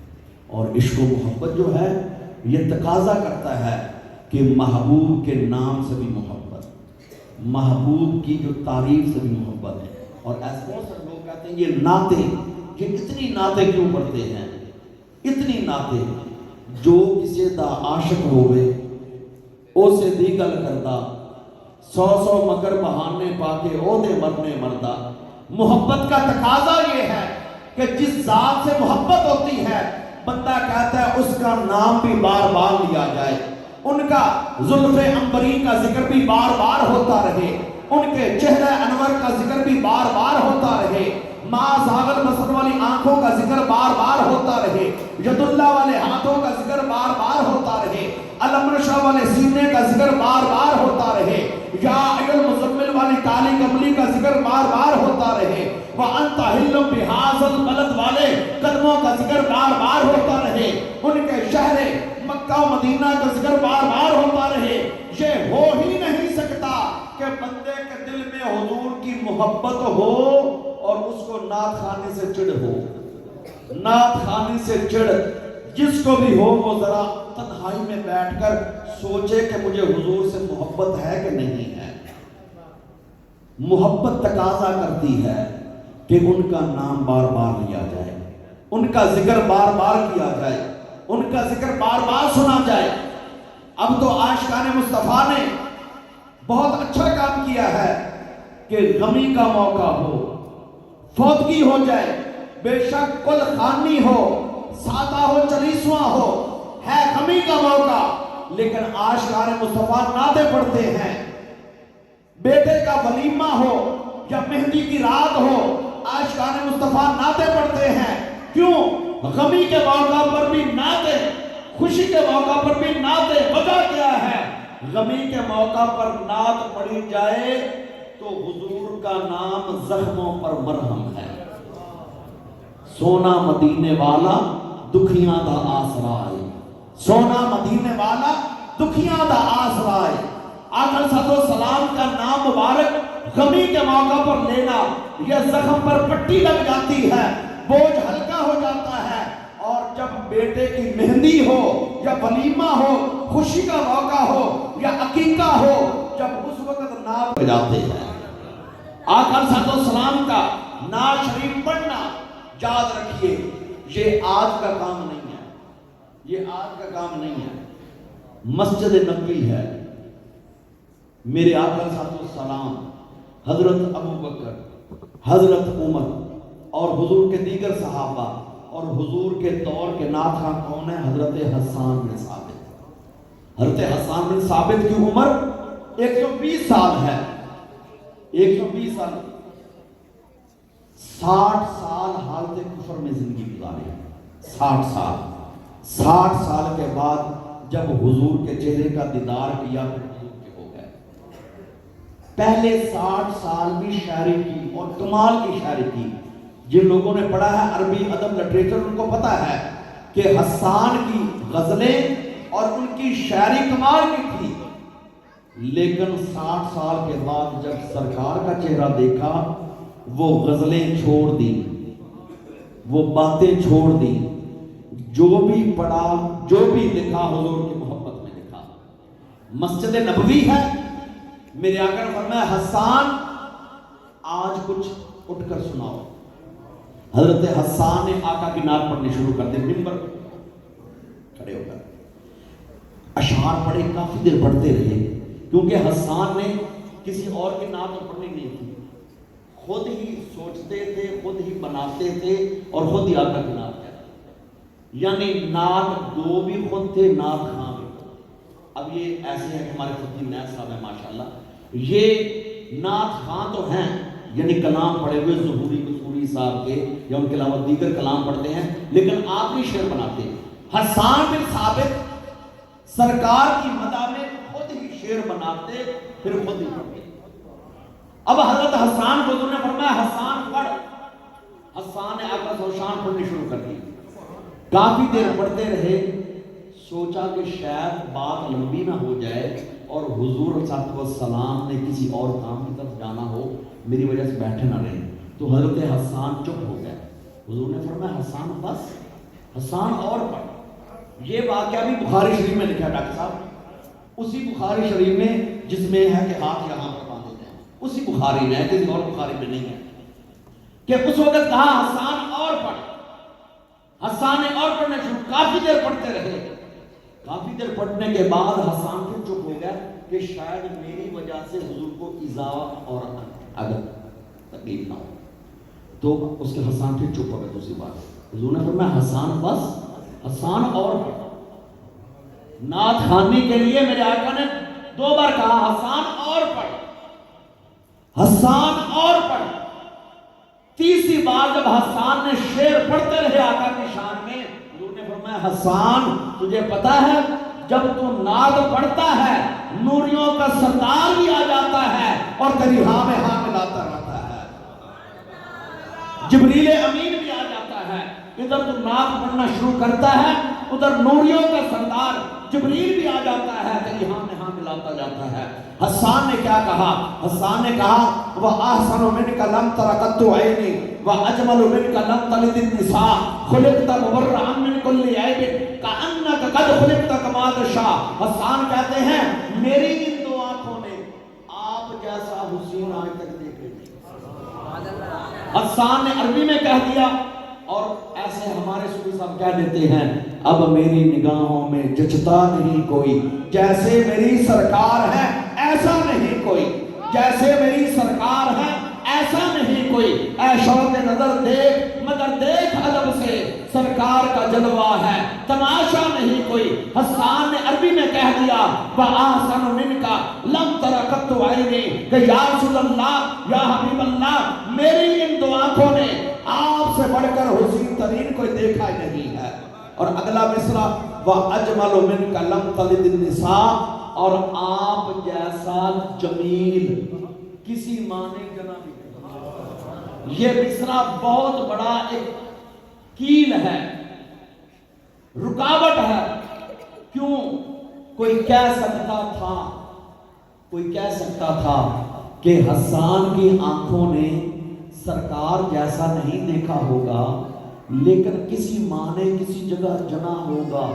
اور عشق و محبت جو ہے یہ تقاضا کرتا ہے کہ محبوب کے نام سے بھی محبت، محبوب کی جو تعریف سے بھی محبت ہے۔ اور ایسے بہت سارے لوگ کہتے ہیں یہ نعتیں، یہ اتنی نعتیں کیوں پڑھتے ہیں؟ اتنی نعتیں جو کسی دا عاشق ہوئے او سے دی گل کردہ، 100 مگر بہانے پا کے او دے مرنے مردہ۔ محبت کا تقاضا یہ ہے کہ جس ذات سے محبت ہوتی ہے بندہ کہتا ہے اس کا نام بھی بار بار لیا جائے، ان کا زلف عنبری کا ذکر بھی بار بار ہوتا رہے، ان کے چہرہ انور کا ذکر بھی بار بار ہوتا رہے، ماں زاغل بسر والی آنکھوں کا ذکر بار بار ہوتا رہے، ید اللہ والے ہاتھوں کا ذکر بار بار ہوتا رہے، علم رشا والے سینے کا ذکر بار بار ہوتا رہے، یا ایل مزمل والی کالی کملی کا ذکر بار بار ہوتا رہے، وَأَنْتَ حِلٌّ بِهَٰذَا الْبَلَدِ والے قدموں کا ذکر بار بار ہوتا رہے، ان کے شہر مکہ و مدینہ کا ذکر بار بار ہوتا رہے۔ یہ ہو ہی نہیں سکتا کہ بندے کے دل میں حضور کی محبت ہو اور اس کو نعت خانے سے چڑ ہو۔ نعت خانے سے چڑ جس کو بھی ہو وہ ذرا تنہائی میں بیٹھ کر سوچے کہ مجھے حضور سے محبت ہے کہ نہیں ہے۔ محبت تقاضا کرتی ہے کہ ان کا نام بار بار لیا جائے، ان کا ذکر بار بار کیا جائے، ان کا ذکر بار بار سنا جائے۔ اب تو عاشقان مصطفیٰ نے بہت اچھا کام کیا ہے کہ غمی کا موقع ہو، فوتگی ہو جائے، بے شک کل خانی ہو، سادہ ہو، چلیسواں ہو، ہے غمی کا موقع، لیکن عاشقان مصطفیٰ نعتیں پڑھتے ہیں۔ بیٹے کا ولیمہ ہو یا مہندی کی رات ہو، عاشقان مصطفیٰ نعتیں پڑھتے ہیں۔ کیوں؟ غمی کے موقع پر بھی نعتیں، خوشی کے موقع پر بھی نعتیں۔ وجہ کیا ہے؟ غمی کے موقع پر نعت پڑھی جائے تو حضور کا نام زخموں پر مرہم ہے۔ سونا مدینے والا دکھیاں دا آسرا ہے، سونا مدینے والا دکھیاں دا آسرائے. آقا صلی اللہ علیہ وسلم کا نام مبارک غمی کے موقع پر لینا، یہ زخم پر پٹی لگ جاتی ہے، بوجھ ہلکا ہو جاتا ہے. اور جب بیٹے کی مہندی ہو یا ولیمہ ہو، خوشی کا موقع ہو یا عقیقہ ہو، جب اس وقت نام بجاتے ہیں. آقا صلی اللہ علیہ وسلم کا نعت شریف پڑھنا یاد رکھیے یہ آج کا کام نہیں ہے، یہ آج کا کام نہیں ہے. مسجد نبوی ہے. میرے آقا صلی اللہ علیہ وسلم، حضرت ابو بکر، حضرت عمر اور حضور کے دیگر صحابہ اور حضور کے دور کے نعت خواں کون ہے؟ حضرت حسان بن ثابت. حضرت حسان بن ثابت کی عمر 120 سال ہے. 120 سال، 60 سال حالت کفر میں زندگی گزاری. 60 سال. 60 سال کے بعد جب حضور کے چہرے کا دیدار کیا پھر حضور کے ہو گئے. پہلے 60 سال بھی شاعری کی اور کمال کی شاعری کی. جن لوگوں نے پڑھا ہے عربی ادب لٹریچر ان کو پتا ہے کہ حسان کی غزلیں اور ان کی شاعری کمال کی تھی. لیکن 60 سال کے بعد جب سرکار کا چہرہ دیکھا، وہ غزلیں چھوڑ دی، وہ باتیں چھوڑ دی. جو بھی پڑھا، جو بھی لکھا حضور کی محبت میں لکھا. مسجد نبوی ہے. میرے آقا نے فرمایا حسان آج کچھ اٹھ کر سناؤ. حضرت حسان نے آقا کی نعت پڑھنی شروع کر دی. منبر کھڑے ہو کر اشعار پڑھے، کافی دیر پڑھتے رہے، کیونکہ حسان نے کسی اور کی نعت پڑھنی نہیں تھی. خود ہی سوچتے تھے، خود ہی بناتے تھے اور خود ہی آقا کی نعت کہتے. یعنی نعت دو بھی خود تھے، نعت خواں بھی. اب یہ ایسے ہے کہ ہمارے خطیب نیاز صاحب ہیں ماشاءاللہ، یہ نعت خواں تو ہیں، یعنی کلام پڑھے ہوئے ظہوری قصوری صاحب کے یا ان کے علاوہ دیگر کلام پڑھتے ہیں، لیکن آپ بھی شعر بناتے ہیں. حسان بن ثابت سرکار کی مدح میں خود ہی شعر بناتے پھر خود ہی پڑھتے. اب حضرت حسان کو انہوں نے فرمایا حسان پڑھ. حسان نے آقا سے شان پڑھنی شروع کر دی. کافی دیر پڑھتے رہے. سوچا کہ شاید بات لمبی نہ ہو جائے اور حضور صلی اللہ علیہ وسلم نے کسی اور کام کی طرف جانا ہو، میری وجہ سے بیٹھے نہ رہے. تو حضرت حسان چپ ہو گئے. حضور نے فرمایا حسان بس، حسان اور پڑھ. یہ واقعہ بھی بخاری شریف میں لکھا ہے ڈاکٹر صاحب، اسی بخاری شریف میں جس میں ہے کہ ہاتھ یہاں پر باندھے ہیں، اسی بخاری میں ہے، کسی اور بخاری میں نہیں ہے. کہ اس وقت کہا حسان اور پڑھ. حسان نے اور پڑھنے شروع. کافی دیر پڑھتے رہے. کافی دیر پڑھنے کے بعد حسان پھر چپ ہو گیا کہ شاید میری وجہ سے حضور کو ایذا اور اگر تکلیف نہ ہو. تو اس کے حسان پھر چپ ہو گیا. دوسری بات حضور نے فرمایا حسان بس، حسان اور پڑھ. نعت خوانی کے لیے میرے آقا نے 2 بار کہا حسان اور پڑھ، حسان اور پڑھ. تیسری بار جب حسان نے شعر پڑھتے رہے آقا کی شان میں، حضور نے فرمایا حسان تجھے پتا ہے جب تو نعت پڑھتا ہے نوریوں کا سردار بھی آ جاتا ہے اور تیری ہاں میں ہاں ملاتا رہتا ہے. جبریل امین بھی آ جاتا ہے. ادھر تو نعت پڑھنا شروع کرتا ہے، ادھر نوریوں کا سردار جبریل بھی آ جاتا ہے، تیری ہاں میں ہاں ملاتا جاتا ہے. حسان نے کیا کہا؟ حسان نے کہا وَأَحْسَنُ مِنْكَ لَمْ تَرَ قَطُّ عَيْنِي وَأَجْمَلُ مِنْكَ لَمْ تَلِدِ النِّسَاءُ خُلِقْتَ مُبَرَّأً مِنْ كُلِّ عَيْبٍ كَأَنَّكَ قَدْ خُلِقْتَ كَمَا تَشَاءُ. حسان کہتے ہیں میری ان 2 آنکھوں نے آپ جیسا حسین آج تک دیکھے نہیں. حسان نے عربی میں کہہ دیا اور ایسے ہمارے صوفی صاحب کہہ دیتے ہیں اب میری نگاہوں میں جچتا نہیں کوئی، جیسے میری سرکار ہے ایسا نہیں کوئی، جیسے میری سرکار ہے ایسا نہیں کوئی. اے شوق نظر دیکھ مگر دیکھ ادب سے، سرکار کا جلوہ ہے تماشا نہیں کوئی. حسان نے عربی میں کہہ دیا وَأَحْسَنُ مِنْكَ لَمْ تَرَ قَطُّ عَيْنِي کہ یا رسول اللہ، یا حبیب اللہ، میری ان 2 آنکھوں نے آپ سے بڑھ کر حسین ترین کوئی دیکھا ہی نہیں ہے. اور اگلا مصرع وَأَجْمَلُ مِنْكَ لَمْ تَلِدِ النِّسَاءُ، اور آپ جیسا جمیل کسی ماں نے جنا بھی نہیں. یہ مصرع بہت بڑا ایک کیل ہے، رکاوٹ ہے کیوں کوئی کہہ سکتا تھا کہ حسان کی آنکھوں نے سرکار جیسا نہیں دیکھا ہوگا، لیکن کسی ماں نے کسی جگہ جنا ہوگا،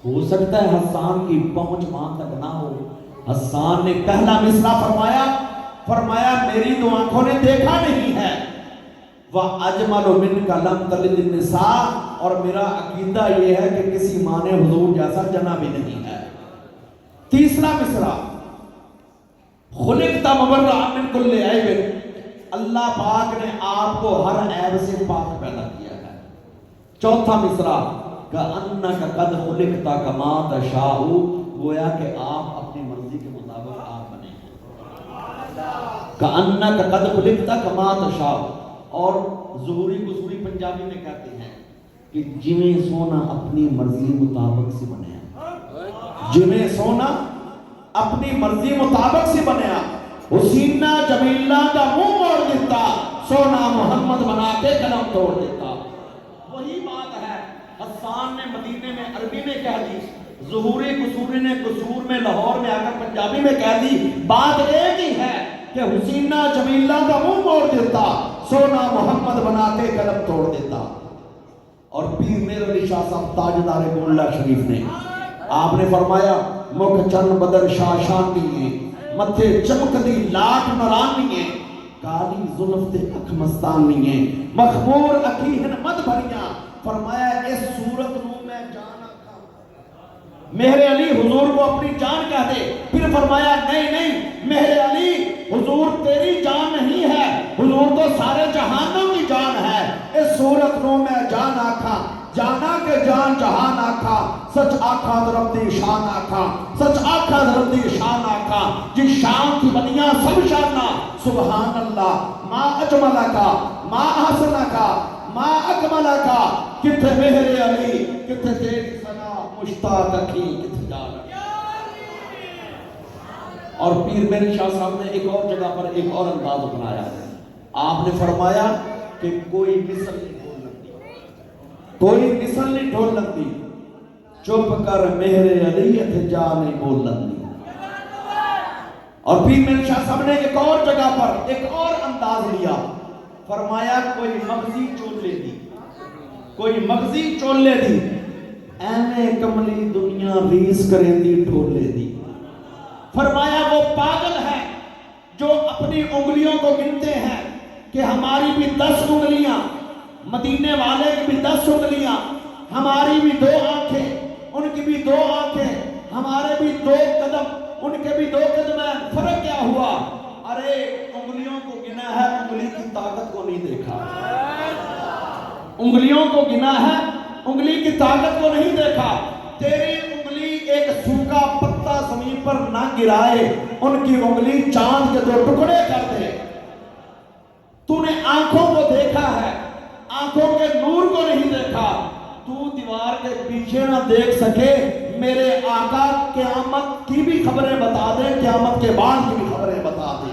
ہو سکتا ہے حسان کی پہنچ وہاں تک نہ ہو۔ حسان نے پہلا مصرع فرمایا میری تو آنکھوں نے دیکھا نہیں ہے، وَأَجْمَلُ مِنْكَ لَمْ تَلِدِ النِّسَاء، اور میرا عقیدہ یہ ہے کہ کسی ماں نے حضور جیسا جنا بھی نہیں ہے۔ تیسرا مصرع خُلِقْتَ مُبَرَّأً مِنْ كُلِّ عَیْبٍ، اللہ پاک نے آپ کو ہر عیب سے پاک پیدا کیا ہے۔ چوتھا مصرع کَأَنَّكَ قَدْ خُلِقْتَ كَمَا تَشَاءُ، گویا کہ آپ اپنی مرضی کے مطابق آپ بنے ہیں۔ کَأَنَّكَ قَدْ خُلِقْتَ كَمَا تَشَاءُ، اور ظہوری قصوری پنجابی میں کہتے ہیں کہ جویں سونا اپنی مرضی مطابق سے بنیا، جویں سونا اپنی مرضی مطابق سے بنیا، حسینہ جمیلہ کا منہ موڑ دیتا، سونا محمد بنا کے قلم توڑ دیتا۔ وہی بات ہے حسان نے مدینے میں عربی میں کہہ دی، ظہوری قصوری نے قصور میں لاہور میں آ کر پنجابی میں کہہ دی، بات ایک ہی ہے کہ حسینہ جمیلہ کا منہ موڑ دیتا، سونا محمد بنا کے قلم توڑ دیتا۔ اور پیر میر علی شاہ صاحب تاجدار گولڈا شریف نے آپ نے فرمایا مکھ چن بدر شاہ شان دیئے، متھے چمک دی لاٹ نران دیئے، کالی ظلف تے اکھ مستان دیئے، مخمور اکیہن مد بھریاں، فرمایا اس صورت نو میں جان آکھا، مہر علی حضور کو اپنی جان کہہ دے۔ پھر فرمایا نہیں مہر علی حضور تیری جان نہیں ہے، حضور تو سارے جہانوں کی جان ہے، اس صورت نو میں جان آکھا، جانا کہ جان جہان آکھا، سچ آکھا درب دی شان آکھا، سچ آکھا درب دی شان آکھا، جی شان کی بنیاں سب شانہ، سبحان اللہ ما اجملہ کا ما احسنہ کا ما اکملہ کا، کتھے مہر علی کتھے تیری ثنا مشتاق کی کتھے جانا۔ اور پیر میر شاہ صاحب نے ایک اور جگہ پر ایک اور انداز اپنایا، آپ نے فرمایا کہ کوئی مثل نہیں ڈھول لگتی، کوئی مثل نہیں ڈھول لگتی، چپ کر مہر علی اتھے جا نہیں بول لگتی۔ اور پیر میر شاہ صاحب نے ایک اور جگہ پر ایک اور انداز لیا، فرمایا کوئی مغزی چولے دی، کوئی مغزی چولے دی، اینے کملی دنیا ریس کریں دی ڈھولے دی۔ فرمایا وہ پاگل ہے جو اپنی انگلیوں کو گنتے ہیں کہ ہماری بھی 10 انگلیاں، مدینے والے کی بھی 10 انگلیاں، ہماری بھی 2 آنکھیں، ان کی بھی 2 آنکھیں، ہمارے بھی 2 قدم، ان کے بھی 2 قدم ہیں، فرق کیا ہوا؟ ارے انگلیوں کو گنا ہے، انگلی کی طاقت کو نہیں دیکھا، انگلیوں کو گنا ہے، انگلی کی طاقت کو نہیں دیکھا۔ تیری انگلی ایک سوکھا پتا زمین پر نہ گرائے، ان کی انگلی چاند کے 2 ٹکڑے کر دے۔ تو نے آنکھوں کو دیکھا ہے، آنکھوں کے نور کو نہیں دیکھا، تو دیوار کے پیچھے نہ دیکھ سکے، میرے آقا قیامت کی بھی خبریں بتا دے، قیامت کے بعد کی بھی خبریں بتا دے۔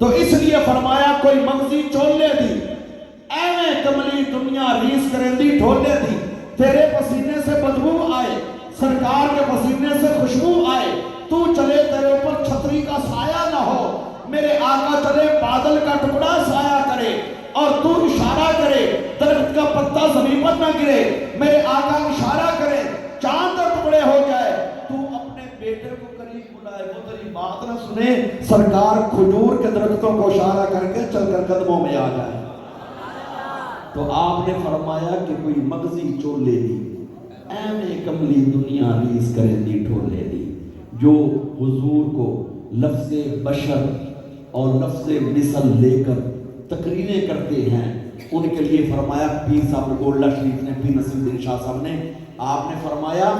تو اس لیے فرمایا کوئی مغزی چولے دی، ایویں کملی دنیا ریس کریں دی ڈھولے دی، تیرے پسینے سے بدبو آئے، سرکار کے پسینے سے خوشبو آئے، تو چلے تیرے اوپر چھتری کا سایہ نہ ہو، میرے آقا چلے بادل کا ٹکڑا سایہ کرے، اور تو اشارہ کرے درخت کا پتا زمین پر نہ گرے، میرے آقا اشارہ کرے چاند کا ٹکڑے ہو جائے، تو اپنے بیٹے کو قریب بلائے، وہ تیری بات نہ سنے، سرکار کھجور کے درختوں کو اشارہ کر کے چل کر قدموں میں آ جائے۔ تو آپ نے فرمایا کہ کوئی مغزی چولے دی، ایویں کملی دنیا ریس کریں دی ڈھولے دی، جو حضور کو لفظ بشر اور لفظ مثل لے کر تقریریں کرتے ہیں، ان کے لیے فرمایا پیر صاحب گولڈا شریف نے، پیر نصیر الدین شاہ صاحب نے، آپ نے فرمایا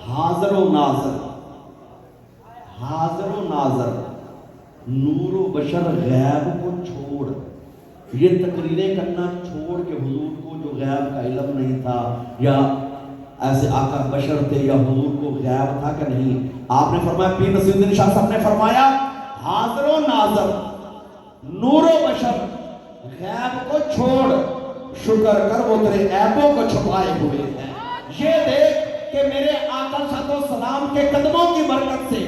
حاضر و ناظر، حاضر و ناظر، نور و بشر غیب کو چھوڑ، یہ تقریریں کرنا چھوڑ کے حضور کو جو غیب کا علم نہیں تھا، یا ایسے آقا بشر تھے یا حضور کو غیب تھا کہ نہیں، آپ نے فرمایا پیر نصیر الدین شاہ صاحب نے فرمایا حاضر و ناظر، نور و بشر، غیب کو چھوڑ، شکر کر وہ تیرے عیبوں کو چھپائے ہوئے ہیں، یہ دیکھ کہ میرے آقا صلی اللہ علیہ وسلم کے قدموں کی برکت سے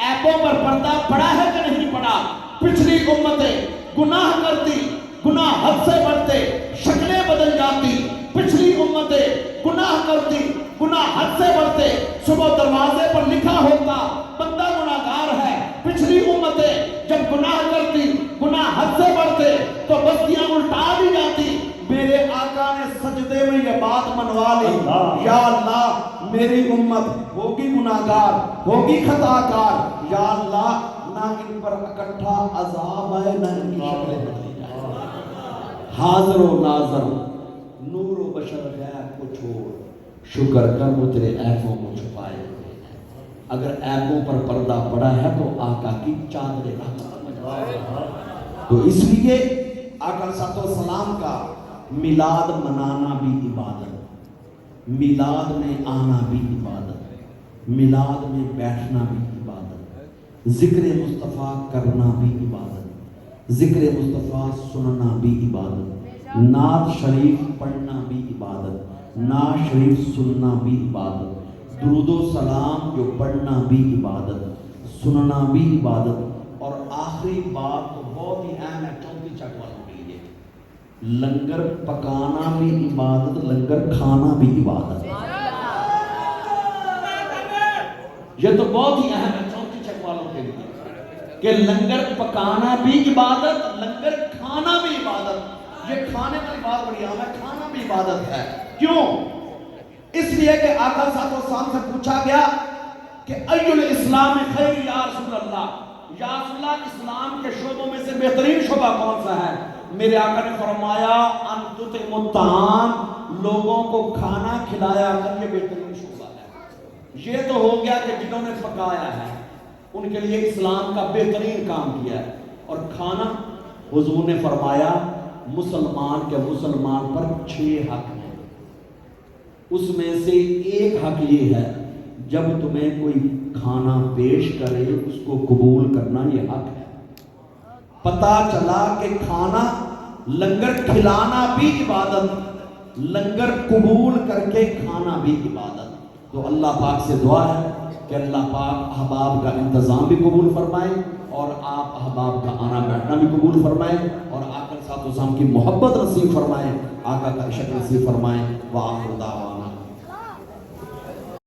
ایپوں پر پردہ پڑا ہے کہ نہیں پڑا؟ پچھلی امتیں گناہ کرتی، گناہ حد سے بڑھتے، شکلیں بدل جاتی، پچھلی امتیں گناہ کرتی، گناہ حد سے بڑھتے، صبح دروازے پر لکھا ہوتا بندہ گناہگار ہے، پچھلی امتیں جب گناہ کرتی، گناہ حد سے بڑھتے تو بستیاں الٹا دی جاتی۔ میرے آقا نے سجدے میں یہ بات منوا لی، یا اللہ میری امت ہوگی گناہگار، ہوگی خطاکار، یا اللہ نہ ان پر اکٹھا عذاب آئے نہ ان کی شکلیں بدلی جائے۔ حاضر و ناظر نور و بشر غیب کو چھوڑ، شکر کر وہ تیرے عیبوں کو چھپائے ہوئے ہیں۔ اگر عیبوں پر پردہ پڑا ہے تو آقا کی چادر رحمت، تو اس لیے آقا صلی اللہ علیہ وسلم کا میلاد منانا بھی عبادت، میلاد میں آنا بھی عبادت، میلاد میں بیٹھنا بھی عبادت، ذکر مصطفیٰ کرنا بھی عبادت، ذکر مصطفیٰ سننا بھی عبادت، نعت شریف پڑھنا بھی عبادت، نعت شریف سننا بھی عبادت، درود و سلام جو پڑھنا بھی عبادت، سننا بھی عبادت، اور آخری بات تو بہت ہی اہم ہے چوتھی چک والوں کے لیے، لنگر پکانا بھی عبادت، لنگر کھانا بھی عبادت۔ یہ تو بہت ہی اہم ہے چوتھی چک والوں کے لیے کہ لنگر پکانا بھی عبادت، لنگر کھانا بھی عبادت۔ یہ کھانے کی بات بڑی اہم ہے، کھانا بھی عبادت ہے۔ کیوں؟ اس لیے کہ آقا صلی اللہ علیہ وسلم سے پوچھا گیا کہ ای الاسلام خیر یا رسول اللہ، یا رسول اللہ اسلام کے شعبوں میں سے بہترین شعبہ کون سا ہے؟ میرے آقا نے فرمایا ان تطعم الطعام، لوگوں کو کھانا کھلایا کر، یہ بہترین شعبہ ہے۔ یہ تو ہو گیا کہ جنہوں نے پکایا ہے ان کے لیے اسلام کا بہترین کام کیا ہے۔ اور کھانا حضور نے فرمایا مسلمان کے مسلمان پر 6 حق ہیں، اس میں سے ایک حق یہ ہے جب تمہیں کوئی کھانا پیش کرے اس کو قبول کرنا، یہ حق ہے۔ پتا چلا کہ کھانا لنگر کھلانا بھی عبادت، لنگر قبول کر کے کھانا بھی عبادت۔ تو اللہ پاک سے دعا ہے کہ اللہ پاک احباب کا انتظام بھی قبول فرمائے، اور آپ احباب کا آنا بیٹھنا بھی قبول فرمائے، اور آقا صلی اللہ علیہ وسلم کی محبت نصیب فرمائے، آقا کا عشق نصیب فرمائے۔ وآخر دعوانا